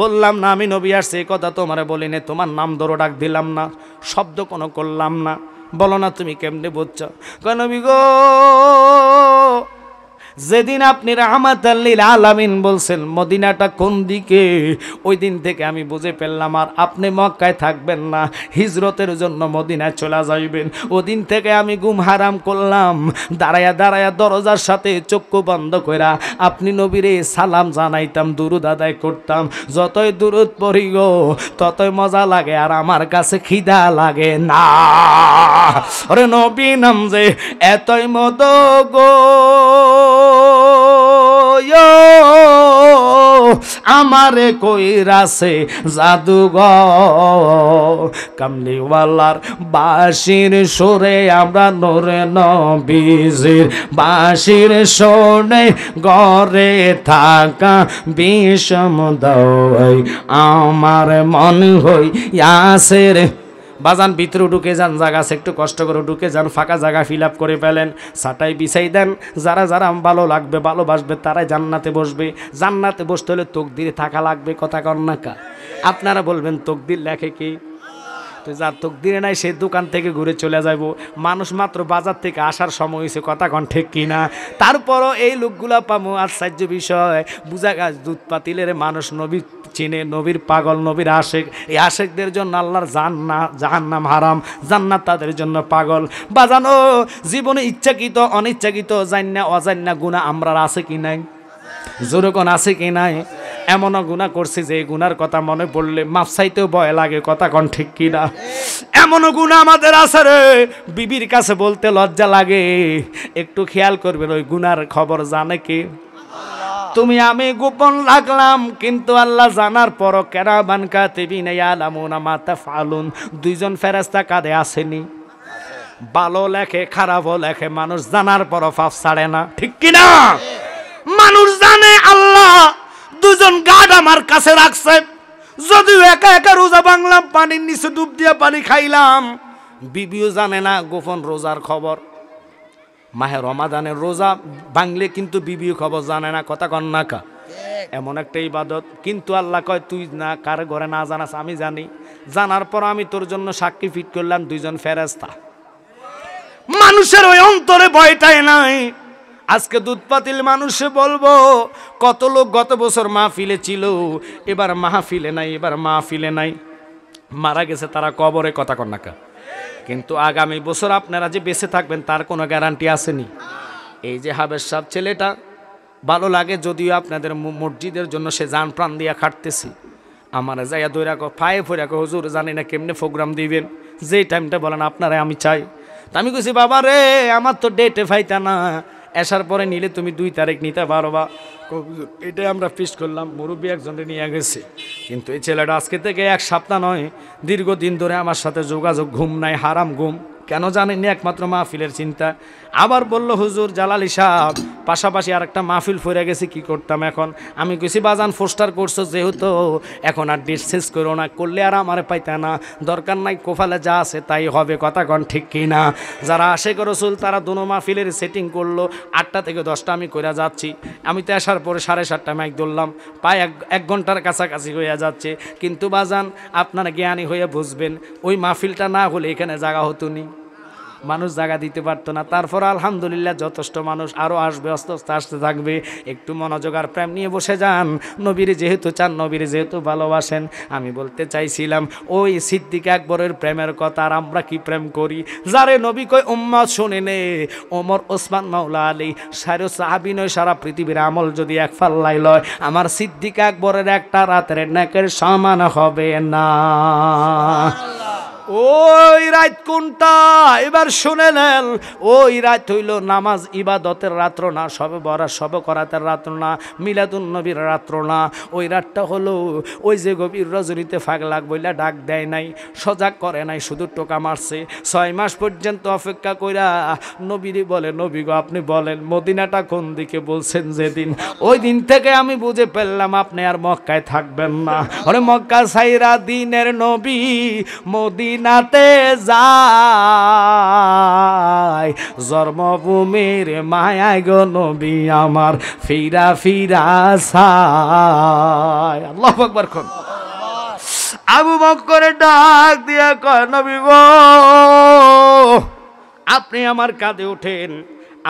বললাম না আমি নবী আসছে, এই কথা তোমারে বলি না, তোমার নাম ধরো ডাক দিলাম না, শব্দ কোনো করলাম না। বলো না তুমি কেমনে বুঝছো? কয় নবী গো, যেদিন আপনি রাহমাতাল লিল আলামিন বলছেন মদিনাটা কোন দিকে, ওই দিন থেকে আমি বুঝে ফেললাম আর আপনি মক্কায় থাকবেন না, হিজরতের জন্য মদিনায় চলে যাইবেন। ওদিন থেকে আমি ঘুম হারাম করলাম, দাঁড়ায়া দাঁড়ায়া দরজার সাথে চক্ষু বন্ধ কইরা আপনি নবীরে সালাম জানাইতাম, দুরুদ আদায় করতাম। যতই দুরুদ পড়ি গো ততই মজা লাগে, আর আমার কাছে খিদা লাগে না। ওরে নবী নাম যে এতই মত গো, আমারে কইরাছে জাদুঘর, কামলিওয়ালার বাঁশির সুরে আমরা নূরে নবীজির বাঁশির সুরে ঘরে থাকা বিষম দই আমার মন হইয়াছে রে। বাজান ভিতরে ঢুকে যান, জায়গা আছে একটু কষ্ট করে ঢুকে যান, ফাঁকা জায়গা ফিল আপ করে ফেলেন, ছাটাই বিছাই দেন। যারা যারা ভালো লাগবে ভালোবাসবে তারাই জান্নাতে বসবে। জান্নাতে বসতে হলে তকদিরে থাকা লাগবে, কথা কন না কা? আপনারা বলবেন তকদির লেখে কি? তো যার তকদিরে নাই সে দোকান থেকে ঘুরে চলে যাব। মানুষ মাত্র বাজার থেকে আসার সময় হয়েছে, কথা কন ঠিক কিনা? তারপরও এই লোকগুলা পামো আশ্চর্য বিষয়, বুঝা গাছ দুধ পাতিলের মানুষ নবী চিনে, নবীর পাগল, নবীর আশেক। এই আশেকদের জন্য আল্লাহর জাহান্নাম হারাম, জান্নাত তাদের জন্য পাগল। বাজানো জীবনে ইচ্ছাকৃত অনিচ্ছাকৃত জান্না অজান্না গুনাহ আমরা আছে কি নাই? জোরে কোন আছে কি নাই? এমনও গুনাহ করছি যে গুনার কথা মনে পড়লে মাফ চাইতেও ভয় লাগে, কথা কন ঠিক কিনা? এমনও গুনাহ আমাদের আছে রে, বিবির কাছে বলতে লজ্জা লাগে। একটু খেয়াল করবেন, ওই গুনার খবর জানে কি? তুমি আমি গোপন রাখলাম, কিন্তু আল্লাহ জানার পরও কেরামান কাতিবিন ইয়ালামুনা মা তাফআলুন, 2 জন ফেরেশতা কাঁধে আসেনি? ভালো লেখে খারাপও লেখে, মানুষ জানার পরও পাপ ছাড়ে না, ঠিক কিনা? মানুষ জানে আল্লাহ দুজন গার্ড আমার কাছে রাখছে, যদিও একা একা রোজা ভাঙলাম, পানির নিচে ডুব দিয়ে পানি খাইলাম, বিবিও জানে না গোপন রোজার খবর। মাহে রমাদানের রোজা ভাঙলে কিন্তু বিবিও খবর জানে না, কথা কন না কা? এমন একটা ইবাদত, কিন্তু আল্লাহ কয় তুই না কার ঘরে না জানাস আমি জানি, জানার পর আমি তোর জন্য সাক্ষী ফিট করলাম দুইজন ফেরেশতা। মানুষের ওই অন্তরে ভয়টাই নাই। আজকে দুধ পাতিল মানুষে বলবো, কত লোক গত বছর মাহফিলে ছিল, এবার মাহফিলে নাই, এবার মাহফিলে নাই, মারা গেছে তারা কবরে, কথা কন না কা? কিন্তু আগামী বছর আপনারা যে বেঁচে থাকবেন তার কোনো গ্যারান্টি আসেনি। এই যে হাবের সাহেব ছেলেটা ভালো লাগে, যদিও আপনাদের মসজিদের জন্য সে জান প্রাণ দিয়া খাটতেছি, আমার যাইয়া দৈরা পায়ে ফইরা হুজুর জানি না কেমনে প্রোগ্রাম দিবেন, যেই টাইমটা বলেন আপনারা আমি চাই। তা আমি কইছি বাবা রে, আমার তো ডেটে ফাইতা না, আসার পরে নিলে তুমি 2 তারিখ নিতে পারবা। এটাই আমরা ফিক্স করলাম, মুরব্বী একজনে নিয়ে গেছে। কিন্তু এই ছেলেটা আজকে থেকে 1 সপ্তাহ নয়, দীর্ঘদিন ধরে আমার সাথে যোগাযোগ, ঘুম নাই, হারাম ঘুম, কেন জানেননি? একমাত্র মাহফিলের চিন্তা। আবার বলল হুজুর জালালি সাহেব পাশাপাশি আর একটা মাহফিল ফিরে গেছি, কি করতাম এখন? আমি কইছি বাজান পোস্টার করছো যেহেতু, এখন আর ডেট শেষ করো না, করলে আর আমার পাইতা না, দরকার নাই, কোফালে যা আছে তাই হবে, কথা কন ঠিক কি না? যারা আশেক রসুল তারা দোনো মাহফিলের সেটিং করলো, 8টা থেকে 10টা আমি কইরা যাচ্ছি। আমি তো আসার পরে 7:30 মাইক ধরলাম, প্রায় 1 ঘন্টার কাছাকাছি হয়ে যাচ্ছে। কিন্তু বাজান আপনারা জ্ঞানী হয়ে বুঝবেন, ওই মাহফিলটা না হলে এখানে জায়গা হতো নি, মানুষ জায়গা দিতে পারতো না। তারপর আলহামদুলিল্লাহ যথেষ্ট মানুষ আরও আসবে, আস্তে আস্তে আসতে থাকবে। একটু মনোযোগ আর প্রেম নিয়ে বসে যান, নবীর যেহেতু চান, নবীর যেহেতু ভালোবাসেন। আমি বলতে চাইছিলাম ওই সিদ্দিক আকবরের প্রেমের কথা, আর আমরা কি প্রেম করি, যারে নবী কই উম্মত শুনে নে, ওমর ওসমান মাওলা আলী সারা সাহাবী নয়, সারা পৃথিবীর আমল যদি এক পাল্লাই লয়, আমার সিদ্দিক আকবরের একটা রাতের নেকের সমান হবে না। ওই রাত কোনটা এবার শুনে নেন, ওই রাত হইল নামাজ ইবাদতের রাত্র না, সবে বরাত সবে করাতের রাত্র না, মিলাদুন নবীর রাত্র না। ওই রাতটা হলো ওই যে গভীর রজনীতে ফাগলাক বইলা ডাক দেয় নাই, সজাগ করে নাই, শুধু টোকা মারছে। 6 মাস পর্যন্ত অপেক্ষা কইরা নবীরে বলে, নবী গো আপনি বলেন মদিনাটা কোন দিকে, বলছেন যেদিন, ওই দিন থেকে আমি বুঝে ফেললাম আপনি আর মক্কায় থাকবেন না। আরে মক্কা ছাইরা দিনের নবী মদিনাতে যায়, জন্মভূমির মায়ায় গো নবী আমার ফিরা ফিরা চায়। আল্লাহু আকবার। কোন আবু বকর ডাক দিয়া কয়, নবী গো আপনি আমার কাঁধে ওঠেন,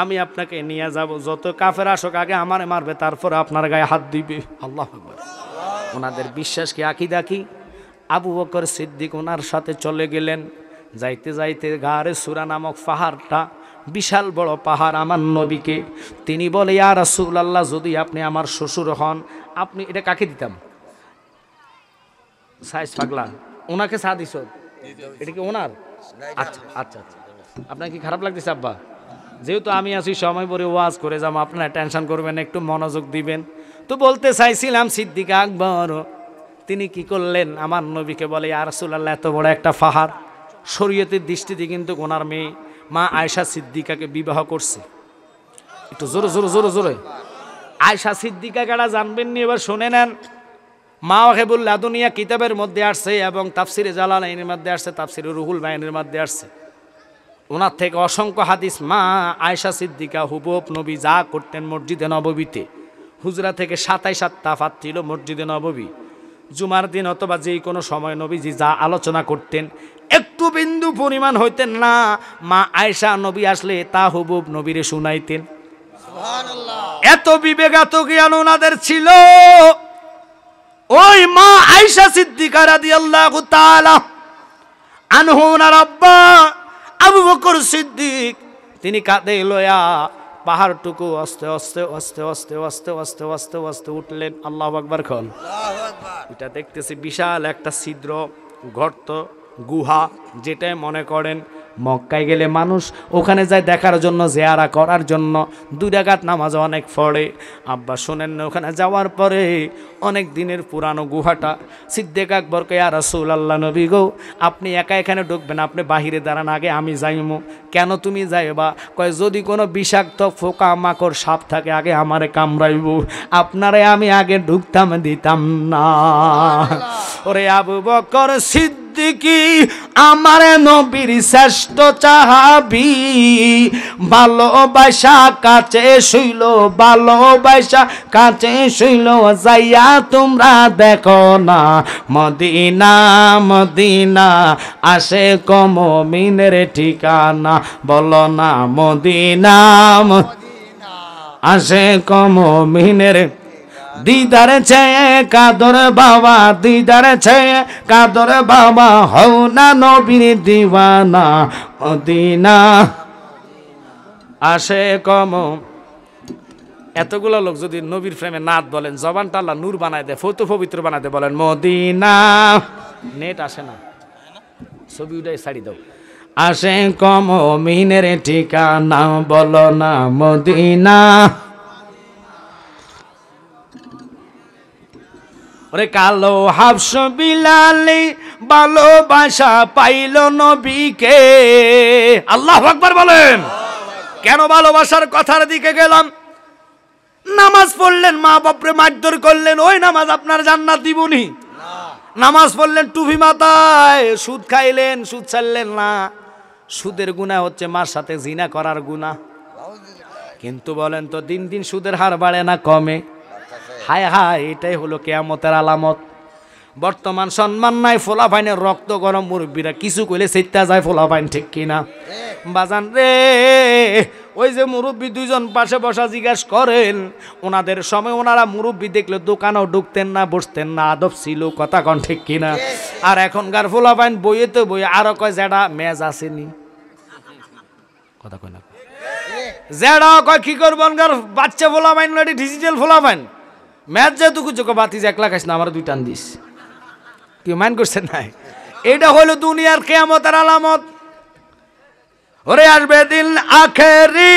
আমি আপনাকে নিয়ে যাব, যত কাফের আসুক আগে আমারে মারবে, তারপর আপনার গায়ে হাত দিবে। আল্লাহু আকবার। ওনাদের বিশ্বাস কি, আকীদা কি? আবু বকর সিদ্দিক ওনার সাথে চলে গেলেন। যাইতে যাইতে গারে সুরা নামক পাহাড়টা, বিশাল বড় পাহাড়, আমার নবীকে তিনি বলে, ইয়া রাসূলুল্লাহ যদি আপনি আমার শ্বশুর হন, আপনি, এটা কাকে দিতাম? সাইজ পাগলা, ওনাকে চা দিছ, এটা কি ওনার? আচ্ছা আচ্ছা আচ্ছা, আপনার কি খারাপ লাগতেছে আব্বা? যেহেতু আমি আছি সময় পরে ওয়াজ করে যাবো, আপনারা টেনশন করবেন, একটু মনোযোগ দিবেন। তো বলতে চাইছিলাম সিদ্দিক আকবর তিনি কি করলেন, আমার নবীকে বলে, ইয়া রাসূলুল্লাহ এত বড় একটা পাহাড়, শরীয়তের দৃষ্টিতে কিন্তু ওনার মেয়ে মা আয়েশা সিদ্দিকাকে বিবাহ করছে। একটু জোরে জোরে জোরে জোরে, আয়েশা সিদ্দিকা কারা জানবেন নি, এবার শুনে নেন। মাওয়াহিবুল লাদুনিয়া কিতাবের মধ্যে আসছে এবং তাফসিরে জালালাইনের মধ্যে আসছে, তাফসিরে রুহুল বাইনের মধ্যে আসছে। ওনার থেকে অসংখ্য হাদিস। মা আয়েশা সিদ্দিকা হুবুব নবী যা করতেন মসজিদে নববীতে, হুজরা থেকে 27 তাফাত ছিল মসজিদে নববী, জুমার দিন অথবা যেই কোনো সময় নবীজি যা আলোচনা করতেন একটু বিন্দু পরিমাণ হইতেন না, মা আয়েশা নবী আসলে তা হুবুব নবীরে শুনাইতেন। সুবহানাল্লাহ। এত বিবেক এত জ্ঞান ওনাদের ছিল। ওই মা আয়েশা সিদ্দিকা রাদিয়াল্লাহু তাআলা আনহু ওনার আব্বা আবু বকর সিদ্দিক তিনি কাঁধে লয়া পাহাড়টুকু আস্তে আস্তে আস্তে আস্তে আস্তে আস্তে আস্তে আস্তে উঠলেন। আল্লাহু আকবার। খন এটা দেখতেছি বিশাল একটা ছিদ্র, গর্ত, গুহা, যেটাই মনে করেন। মক্কায় গেলে মানুষ ওখানে যায় দেখার জন্য, জিয়ারা করার জন্য, 2 রাকাত নামাজ অনেক পড়ে। আব্বা শোনেন না, ওখানে যাওয়ার পরে অনেক দিনের পুরানো গুহাটা। সিদ্দিক আকবরকে, ইয়া রাসূলুল্লাহ, নবী গো, আপনি একা এখানে ঢুকবেন, আপনি বাহিরে দাঁড়ান, আগে আমি যাইমু। কেন তুমি যাইবা? কয় যদি কোনো বিষাক্ত পোকা মাকড় সাপ থাকে আগে আমারে কামড়াইব, আপনারে আমি আগে ঢুকতাম দিতাম না। ওরে আবু বকর সিদ্দিকী আমার নবীর শ্রেষ্ঠ চাহাবি, ভালোবাসা কাছে শুইল, ভালোবাসা কাছে শুইল, যাইয়া তোমরা দেখো না মদিনা, মদিনা আসে মুমিনের ঠিকানা, বলো না মদিনা আসে মুমিনের। দিদারে চেয়ে কাদর বাবা, দিদারে চেয়ে কাদর বাবা, হও না নবীর দিওয়ানা, মদিনা আসে এতগুলো লোক যদি নবীর প্রেমে নাত বলেন, জবানটা আল্লাহ নূর বানায় দেয়, ফতো পবিত্র বানায় দেয়, বলেন মদিনা। নেট আসে না, ছবি উঠাই ছাড়ি দাও। আসে মুমিনের ঠিকানা, বলো না মদিনা। ওরে কালো হাফস বিলালি ভালোবাসা পাইল নবীকে। আল্লাহু আকবার বলেন। কেন ভালোবাসার কথার দিকে গেলাম? নামাজ পড়লেন, মা বাপরে মারধর করলেন, ওই নামাজ আপনার জান্নাত দিবনি। নামাজ পড়লেন টুপি মাথায়, সুদ খাইলেন, সুদ ছাড়লেন না। সুদের গুনাহ হচ্ছে মার সাথে জিনা করার গুনাহ। কিন্তু বলেন তো, দিন দিন সুদের হার বাড়ে না কমে? হায় হায়, এটাই হলো কিয়ামতের আলামত। বর্তমান সম্মান নাই, ফোলাফাইনের রক্ত গরম, মুরব্বীরা কিছু কইলে চেতা যায় ফোলাফাইন, ঠিক কিনা বাজান রে? ওই যে মুরব্বী দুইজন পাশে বসা জিজ্ঞাস করেন, ওনাদের সময় ওনারা মুরব্বী দেখলে দোকানেও ঢুকতেন না, বসতেন না, আদব ছিল, কথা কন ঠিক কিনা? আর এখনকার ফোলাফাইন বইয়ে তো বই, আরো কয় যেটা মেজ আসেনি, কথা কয় না, যেটা কয় কি করবেন, বাচ্চা ফোলাফাইন ডিজিটাল ফোলাফাইন, ম্যাচ যেহেতু কুচো বাতি যে 1 লাখ আসে না, আমার 2 টান দিস, কি মাইন্ড করছেন নাই? এটা হলো দুনিয়ার কিয়ামতের আলামত। ওরে আসবে দিন আখেরি,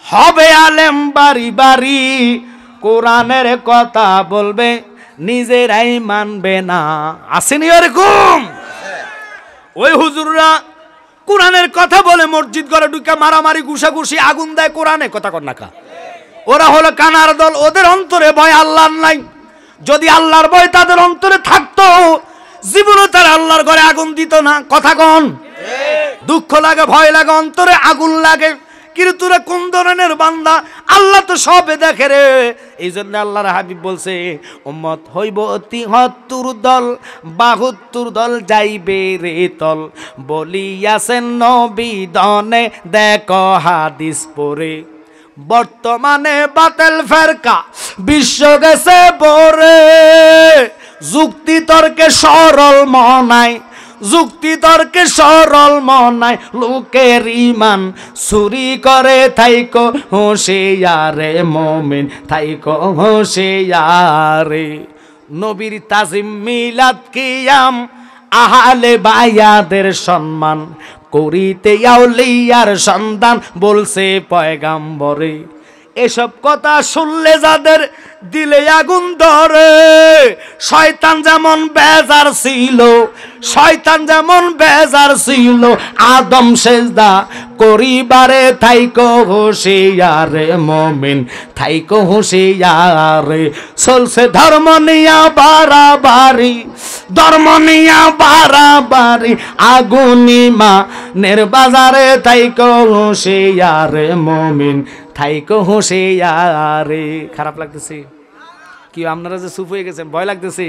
হবে আলেম বাড়ি বাড়ি, কোরআনের কথা বলবে নিজেরাই মানবে না। আসেনি এরকম? ওই হুজুররা কোরআনের কথা বলে মসজিদ ঘরে ঢুকে মারামারি, ঘুষাঘুষি, আগুন দেয় কোরআনে, কথা কর না কা? ওরা হলো কানার দল, ওদের অন্তরে ভয় আল্লাহর নাই। যদি আল্লাহর ভয় তাদের অন্তরে থাকতো, জীবনে তারা আল্লাহর ঘরে আগুন দিত না, কথা কন? দুঃখ লাগে, ভয় লাগে, অন্তরে আগুন লাগে। কিন্তু তোরা কোন ধরনের বান্দা, আল্লাহ তো সবে দেখে রে। এই জন্য আল্লাহর হাবিব বলছে, উম্মত হইব 73 দল, 72 দল যাইবে রে তল, বলিয়াছেন নবী দনে, দেখো হাদিস পড়ে। বর্তমানে বাতিল ফেরকা বিশ্ব গেছে বরে, যুক্তি তর্কে সরল মনায়, যুক্তি তর্কে সরল মনায়, লোকের ইমান চুরি করে, থাইকো হুঁশিয়ারে মুমিন, থাইকো হুঁশিয়ারে। নবীর তাজিম, মিলাদ, কিয়াম, আহলে বায়াদের সম্মান করিতে আউলিয়ার সন্ধান, বলছে পয়গাম্বরে। এসব কথা শুনলে যাদের দিলে আগুন ধরে, শয়তান যেমন বেজার ছিল, শয়তান যেমন বেজার ছিল, আদম সেজদা করিবারে, থাইকো হুঁশিয়ারে মুমিন, থাইকো হুঁশিয়ারে। চলছে ধর্ম নিয়া বাড়াবাড়ি, ধর্ম নিয়া বাড়াবাড়ি, আগুনি মানের বাজারে, থাইকো হুঁশিয়ারে মুমিন, থাইকো হুঁশিয়ারে। খারাপ লাগতেছে কি? আপনারা যে চুপ হয়ে গেছেন, ভয় লাগতেছে?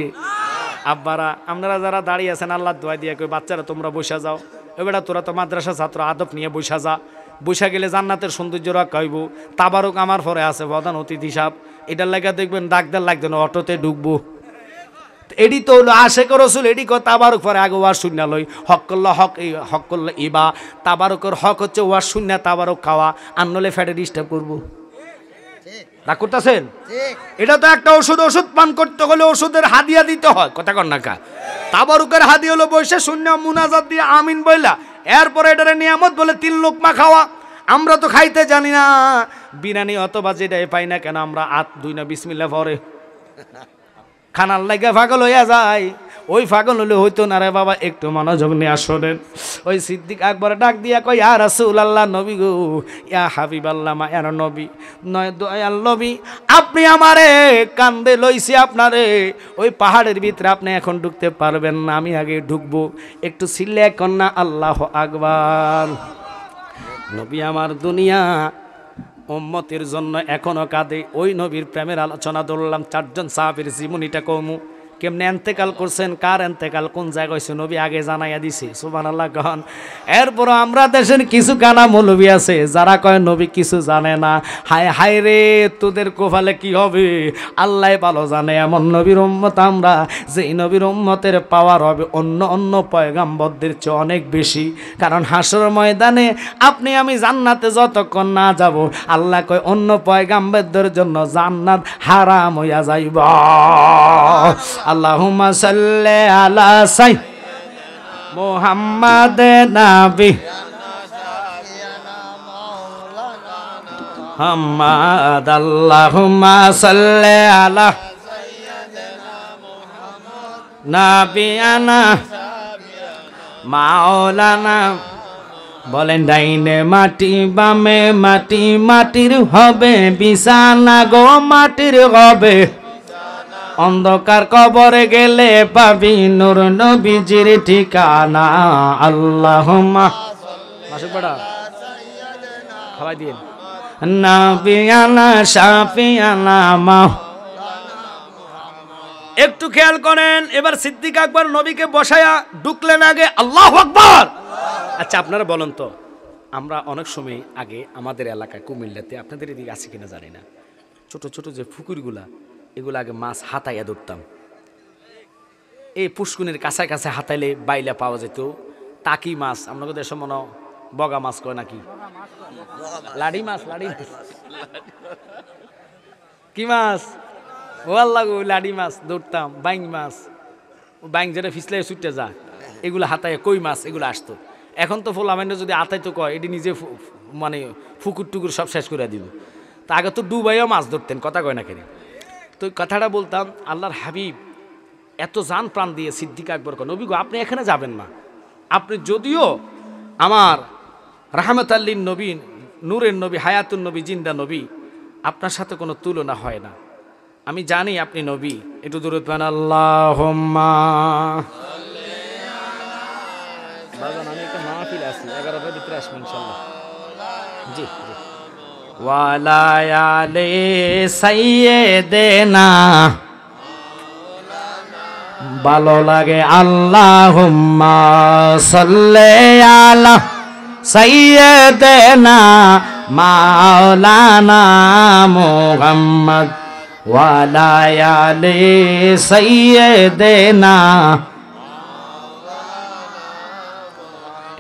আব্বারা, আপনারা যারা দাঁড়িয়ে আছেন, আল্লাহ দোয়া দিয়ে কই, বাচ্চারা তোমরা বসা যাও, এবারে তোরা তো মাদ্রাসা ছাত্র, আদব নিয়ে বসা যা, বসা গেলে জান্নাতের সৌন্দর্য রক্ষা হইব। তাবারক আমার পরে আছে প্রধান অতিথি সাহেব, এটার লাগা দেখবেন ডাকদার লাগবে না, অটোতে ঢুকবো। এডি তো হলো আশেক রসুল, এডি কো তাবারক পরে আগে ওয়ার শূন্য লই, হক করল্লা হক, এই হক করল্লা ইবা। তাবারকের হক হচ্ছে ওয়ার শূন্য, তাবারক খাওয়া, আনলে ফ্যাটে ডিস্টার্ব করবো। রাগ করতেছেন? এটা তো একটা ওষুধ, ওষুধ পান করতে হলে ওষুধের হাদিয়া দিতে হয়, কথা কর না কা? তাবারুকের হাদিয়া হলো বসে শূন্য মুনাজাত দিয়ে আমিন বইলা এরপরে এটারে নিয়ামত বলে 3 লোকমা খাওয়া। আমরা তো খাইতে জানি না, বিরিয়ানি অথবা যেটাই পাই না কেন আমরা 2 না বিসমিল্লাহ পরে খানার লাগে পাগল হইয়া যায়। ওই পাগল হলে হইতো না রে বাবা, একটু মনোযোগ নিয়ে শোনেন। ওই সিদ্দিক আকবর ডাক দিয়া কয়, ইয়া রাসূলুল্লাহ, নবী গো, ইয়া হাবিবাল্লাহ, মায়ার নবী, নয় দয়াল নবী, আপনি আমারে কান্দে লইছি আপনারে, ওই পাহাড়ের ভিতরে আপনি এখন ঢুকতে পারবেন না, আমি আগে ঢুকবো, একটু সিল্লে কন্যা আল্লাহু আকবার। নবী আমার দুনিয়া উম্মতের জন্য এখনো কাঁদে। ওই নবীর প্রেমের আলোচনা ধরলাম। 4 জন সাহাবীর জীবনীটা কমু, কেমনে এন্তেকাল করছেন, কার এন্তেকাল কোন জায়গায় হয়েছে নবী আগে জানাইয়া দিছে। সুবহানাল্লাহ গহন। এরপর আমরা দেশের কিছু কানা মৌলবী আছে যারা কয় নবী কিছু জানে না। হায় হায় রে, তোদের কোফালে কি হবে আল্লাহ ভালো জানে। এমন নবীর উম্মত আমরা, যে নবীর উম্মতের পাওয়ার হবে অন্য অন্য পয়গাম্বরদের চেয়ে অনেক বেশি। কারণ হাসর ময়দানে আপনি আমি জান্নাতে যতক্ষণ না যাব, আল্লাহ কয় অন্য পয়গাম্বরদের জন্য জান্নাত হারাম হইয়া যাইব। আল্লাহুম্মা সাল্লি আলা সাইয়্যিদিনা মুহাম্মাদ নাবি মুহাম্মাদ। আল্লাহুম্মা সাল্লি আলা সাইয়্যিদিনা মুহাম্মাদ নাবিয়ানা মাওলানা। বলেন ডাইনে মাটি বামে মাটি, মাটির হবে বিছানা গো, মাটির হবে। অন্ধকার কবরে গেলে পাবি নূর নবীজির ঠিকানা। আল্লাহুম্মা মাসুক বড়া খাওয়াই দিন নাবিয়ানা শাফিয়ানা মা। একটু খেয়াল করেন, এবার সিদ্দিক আকবর নবীকে বসায়া ঢুকলেন আগে আল্লাহু আকবার। আচ্ছা আপনারা বলেন তো, আমরা অনেক সময় আগে আমাদের এলাকায় কুমিল্লাতে, আপনাদের এদিকে আছে কিনা জানি না, ছোট ছোট যে পুকুরগুলা, এগুলো আগে মাছ হাতাইয়া ধরতাম। এই পুষ্কুনির কাছায় কাছে হাতাইলে বাইলা পাওয়া যেত টাকি মাছ। আপনাদের দেশে মনে বগা মাছ কয় নাকি, লাড়ি মাছ, লাড়ি মাছ কি মাছ, ও আল্লাহ গো, লাড়ি মাছ ধরতাম। বাইং মাছ, বাইং যেটা ফিসলে ছুটতে যা, এগুলো হাতাইয়া কই মাছ এগুলো আসতো। এখন তো ফোলামাইন্ড যদি আতাইতো কয়, এটি নিজে মানে ফুকুর টুকুর সব শেষ করে দিব। তা আগে তো ডুবাইও মাছ ধরতেন, কথা কয় না কেন। তো কথাটা বলতাম, আল্লাহর হাবিব এত জান প্রাণ দিয়ে সিদ্দিক আকবর কয়, নবী গো আপনি এখানে যাবেন না, আপনি যদিও আমার রাহমাতাল্লিন নবী, নূরের নবী, হায়াতুন নবী, জিন্দা নবী, আপনার সাথে কোনো তুলনা হয় না। আমি জানি আপনি নবী, একটু দূরে পান আল্লাহুম্মা। আমি একটা মাহফিল আছি, 11টার ভিতরে আসবো ইনশাল্লাহ। জি জি। ওয়ালা আলে সাইয়্যিদিনা, ভালো লাগে আল্লাহুম্মা সাল্লি আলা সাইয়্যিদিনা মাওলানা মুহাম্মদ ওয়ালা আলে সাইয়্যিদিনা।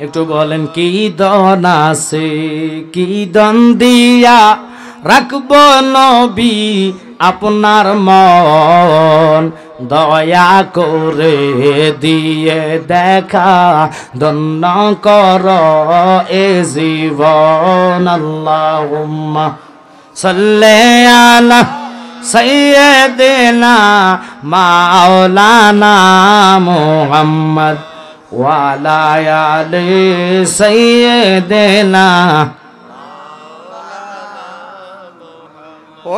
একটু বলেন কি দন আছে, কি দন দিয়া রাখব নবী আপনার মন, দয়া করে দিয়ে দেখা ধন্য কর এ জীবন। আল্লাহুম্মা সাল্লি আলা সাইয়্যিদিনা মাওলানা মুহাম্মদ ওয়ালা আলি সাইয়্যিদিনা।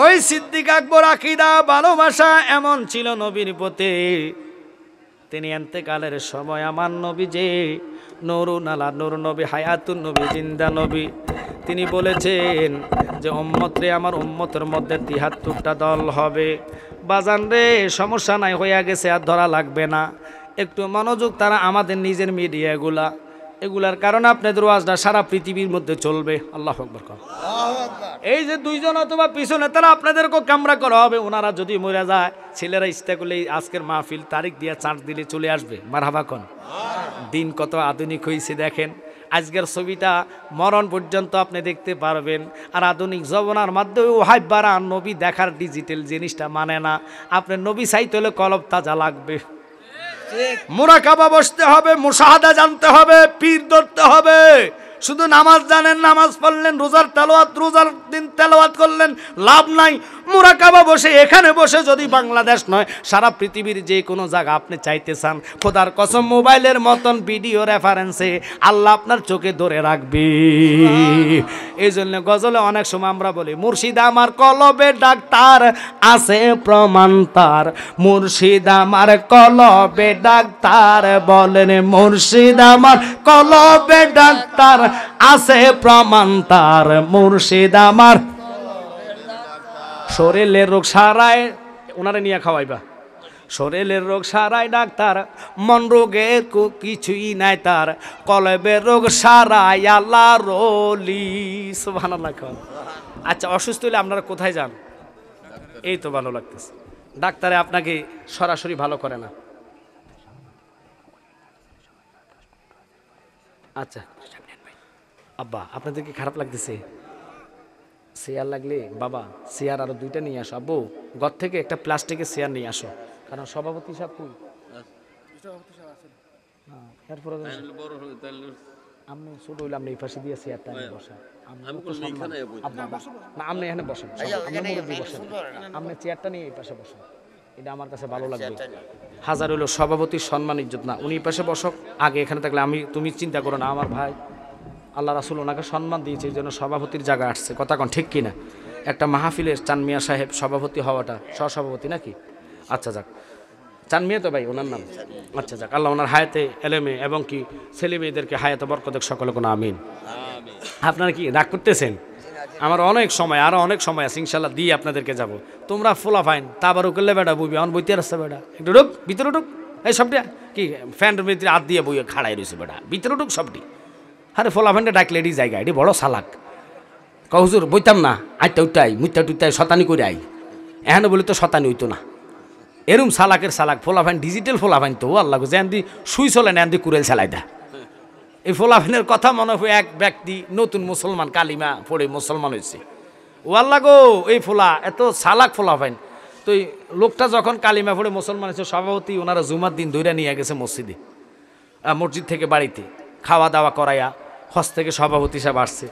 ওই সিদ্দিক আকবর আকীদা ভালোবাসা এমন ছিল নবীর প্রতি, তিনি ইন্তেকালের সময় আমার নবী যে নুরুন আলা নূর নবী, হায়াতুন নবী, জিন্দা নবী, তিনি বলেছেন যে উম্মত রে, আমার উম্মতের মধ্যে ৭৩টা দল হবে। বাজান রে, সমস্যা নাই, হইয়া গেছে, আর ধরা লাগবে না। একটু মনোযোগ, তারা আমাদের নিজের মিডিয়াগুলা, এগুলার কারণে আপনাদের ওয়াজটা সারা পৃথিবীর মধ্যে চলবে। আল্লাহু আকবার। এই যে 2 জন অথবা পিছনে, তারা আপনাদেরকেও কামরা করা হবে। ওনারা যদি মরে যায়, ছেলেরা ইচ্ছা করলে আজকের মাহফিল তারিখ দিয়ে চার্জ দিলে চলে আসবে। মারহাবা কোন দিন কত আধুনিক হয়েছে দেখেন। আজকের ছবিটা মরণ পর্যন্ত আপনি দেখতে পারবেন। আর আধুনিক জমানার মাধ্যমে ওহাই বাড়া নবী দেখার ডিজিটাল জিনিসটা মানে না। আপনার নবী চাইতে হলে কলব তাজা লাগবে। মুরাকাবা বসতে হবে, মুশাহাদা জানতে হবে, পীর ধরতে হবে। শুধু নামাজ জানেন, নামাজ পড়লেন, রোজার দিন তেলাওয়াত করলেন, লাভ নাই। মুরাকাবা বসে, এখানে বসে যদি বাংলাদেশ নয় সারা পৃথিবীর যে কোনো জায়গা আপনি চাইতে চান, খোদার কসম মোবাইলের মতন ভিডিও রেফারেন্সে আল্লাহ আপনার চোখে ধরে রাখবে। এই জন্য গজলে অনেক সময় আমরা বলি, মুর্শিদ আমার কলবে ডাক্তার আছে প্রমাণ তার, মুর্শিদ আমার কলবে ডাক্তার, বলেন মুর্শিদ আমার কলবে ডাক্তার আছে প্রমাণ তার, মুর্শিদ আমার শরীরের রোগ সারায়, ওনারে নিয়ে খাওয়াইবা, শরীরের রোগ সারায় ডাক্তার, মন রোগে কিছুই নাই তার, কলবের রোগ সারায় আল্লাহর ওলি। সুবহানাল্লাহ। আচ্ছা, অসুস্থ হলে আপনারা কোথায় যান? এই তো ভালো লাগতেছে, ডাক্তারে আপনাকে সরাসরি ভালো করে না। আচ্ছা আব্বা, আপনাদের কি খারাপ লাগতেছে? চেয়ার লাগলে বাবা চেয়ার আরো 2টা নিয়ে আসো। আব্বু ঘর থেকে একটা প্লাস্টিকের চেয়ার নিয়ে আসো, কারণ সভাপতি সাহেব কই? এরপরে আমি ছোট হইলে আপনি এই পাশে দিয়ে চেয়ারটা নিয়ে বসেন, আপনি এখানে বসেন, আপনি চেয়ারটা নিয়ে এই পাশে বসেন, এটা আমার কাছে ভালো লাগবে। হাজার হইলো সভাপতির সম্মান ইজ্জত না, উনি এই পাশে বসক আগে, এখানে থাকলে তুমি চিন্তা করো না, আমার ভাই আল্লাহ রাসূল ওনাকে সম্মান দিয়েছে, এই জন্য সভাপতির জায়গা আসছে। কথা কোন ঠিক কিনা? একটা মাহফিলের চান মিয়া সাহেব সভাপতি হওয়াটা, সহসভাপতি নাকি? আচ্ছা যাক, চান মিয়া তো ভাই ওনার নাম। আচ্ছা যাক, আল্লাহ ওনার হায়াতে এলেমে এবং কি ছেলে মেয়েদেরকে হায়াতে বরকত দেখ, সকলে কোনো আমিন। আপনারা কি রাগ করতেছেন? আমার অনেক সময়, আরো অনেক সময় আছে, ইনশাল্লাহ দিয়ে আপনাদেরকে যাব। তোমরা ফুলা ফাইন তারপর করলে বেটা বইবি, আমার বইতে আসছে বেটা, একটু ঢুক ভিতরে ঢুক, এই সবটা কি ফ্যানের ভিতরে হাত দিয়ে বইয়ে খাড়াই রয়েছে বেটা, ভিতরে ঢুক সবটি। আরে ফোলা ফ্যানটা ডাকলে এটি জায়গা, এটি বড় সালাক। হুজুর বইতাম না, আইটা উঠাই মুইতা টুইতাই শতানি করে আই, এখানে বলে তো শতানি হইতো না। এরম সালাকের সালাক ফোলা ফ্যান, ডিজিটাল ফোলা ফ্যান তো আল্লাহ যেন দি সুই চলে না, এন দি কুরেল চালাই দা। এই ফোলা ফ্যানের কথা মনে হয় এক ব্যক্তি নতুন মুসলমান কালিমা পড়ে মুসলমান হয়েছে। ও আল্লাহ গো, এই ফোলা এত সালাক ফোলা ফ্যান। তো এই লোকটা যখন কালিমা পড়ে মুসলমান হয়েছে, সভাপতি ওনারা জুমার দিন ধরে নিয়ে গেছে মসজিদে, মসজিদ থেকে বাড়িতে খাওয়া দাওয়া করাইয়া হজ থেকে সভাপতি সাহেব আসছে,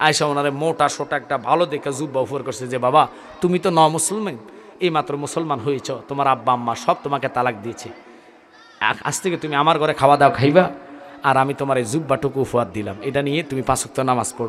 আয়সা ওনারে মোটা সোটা একটা ভালো দেখে জুব্বা উপর করছে যে, বাবা তুমি তো মুসলমান, এই মাত্র মুসলমান হয়েছ, তোমার আব্বা আম্মা সব তোমাকে তালাক দিয়েছে, আজ থেকে তুমি আমার ঘরে খাওয়া দাওয়া খাইবা, আর আমি তোমার এই জুব্বাটুকু উপহার দিলাম, এটা নিয়ে তুমি 5 ওয়াক্ত নামাজ পড়ো।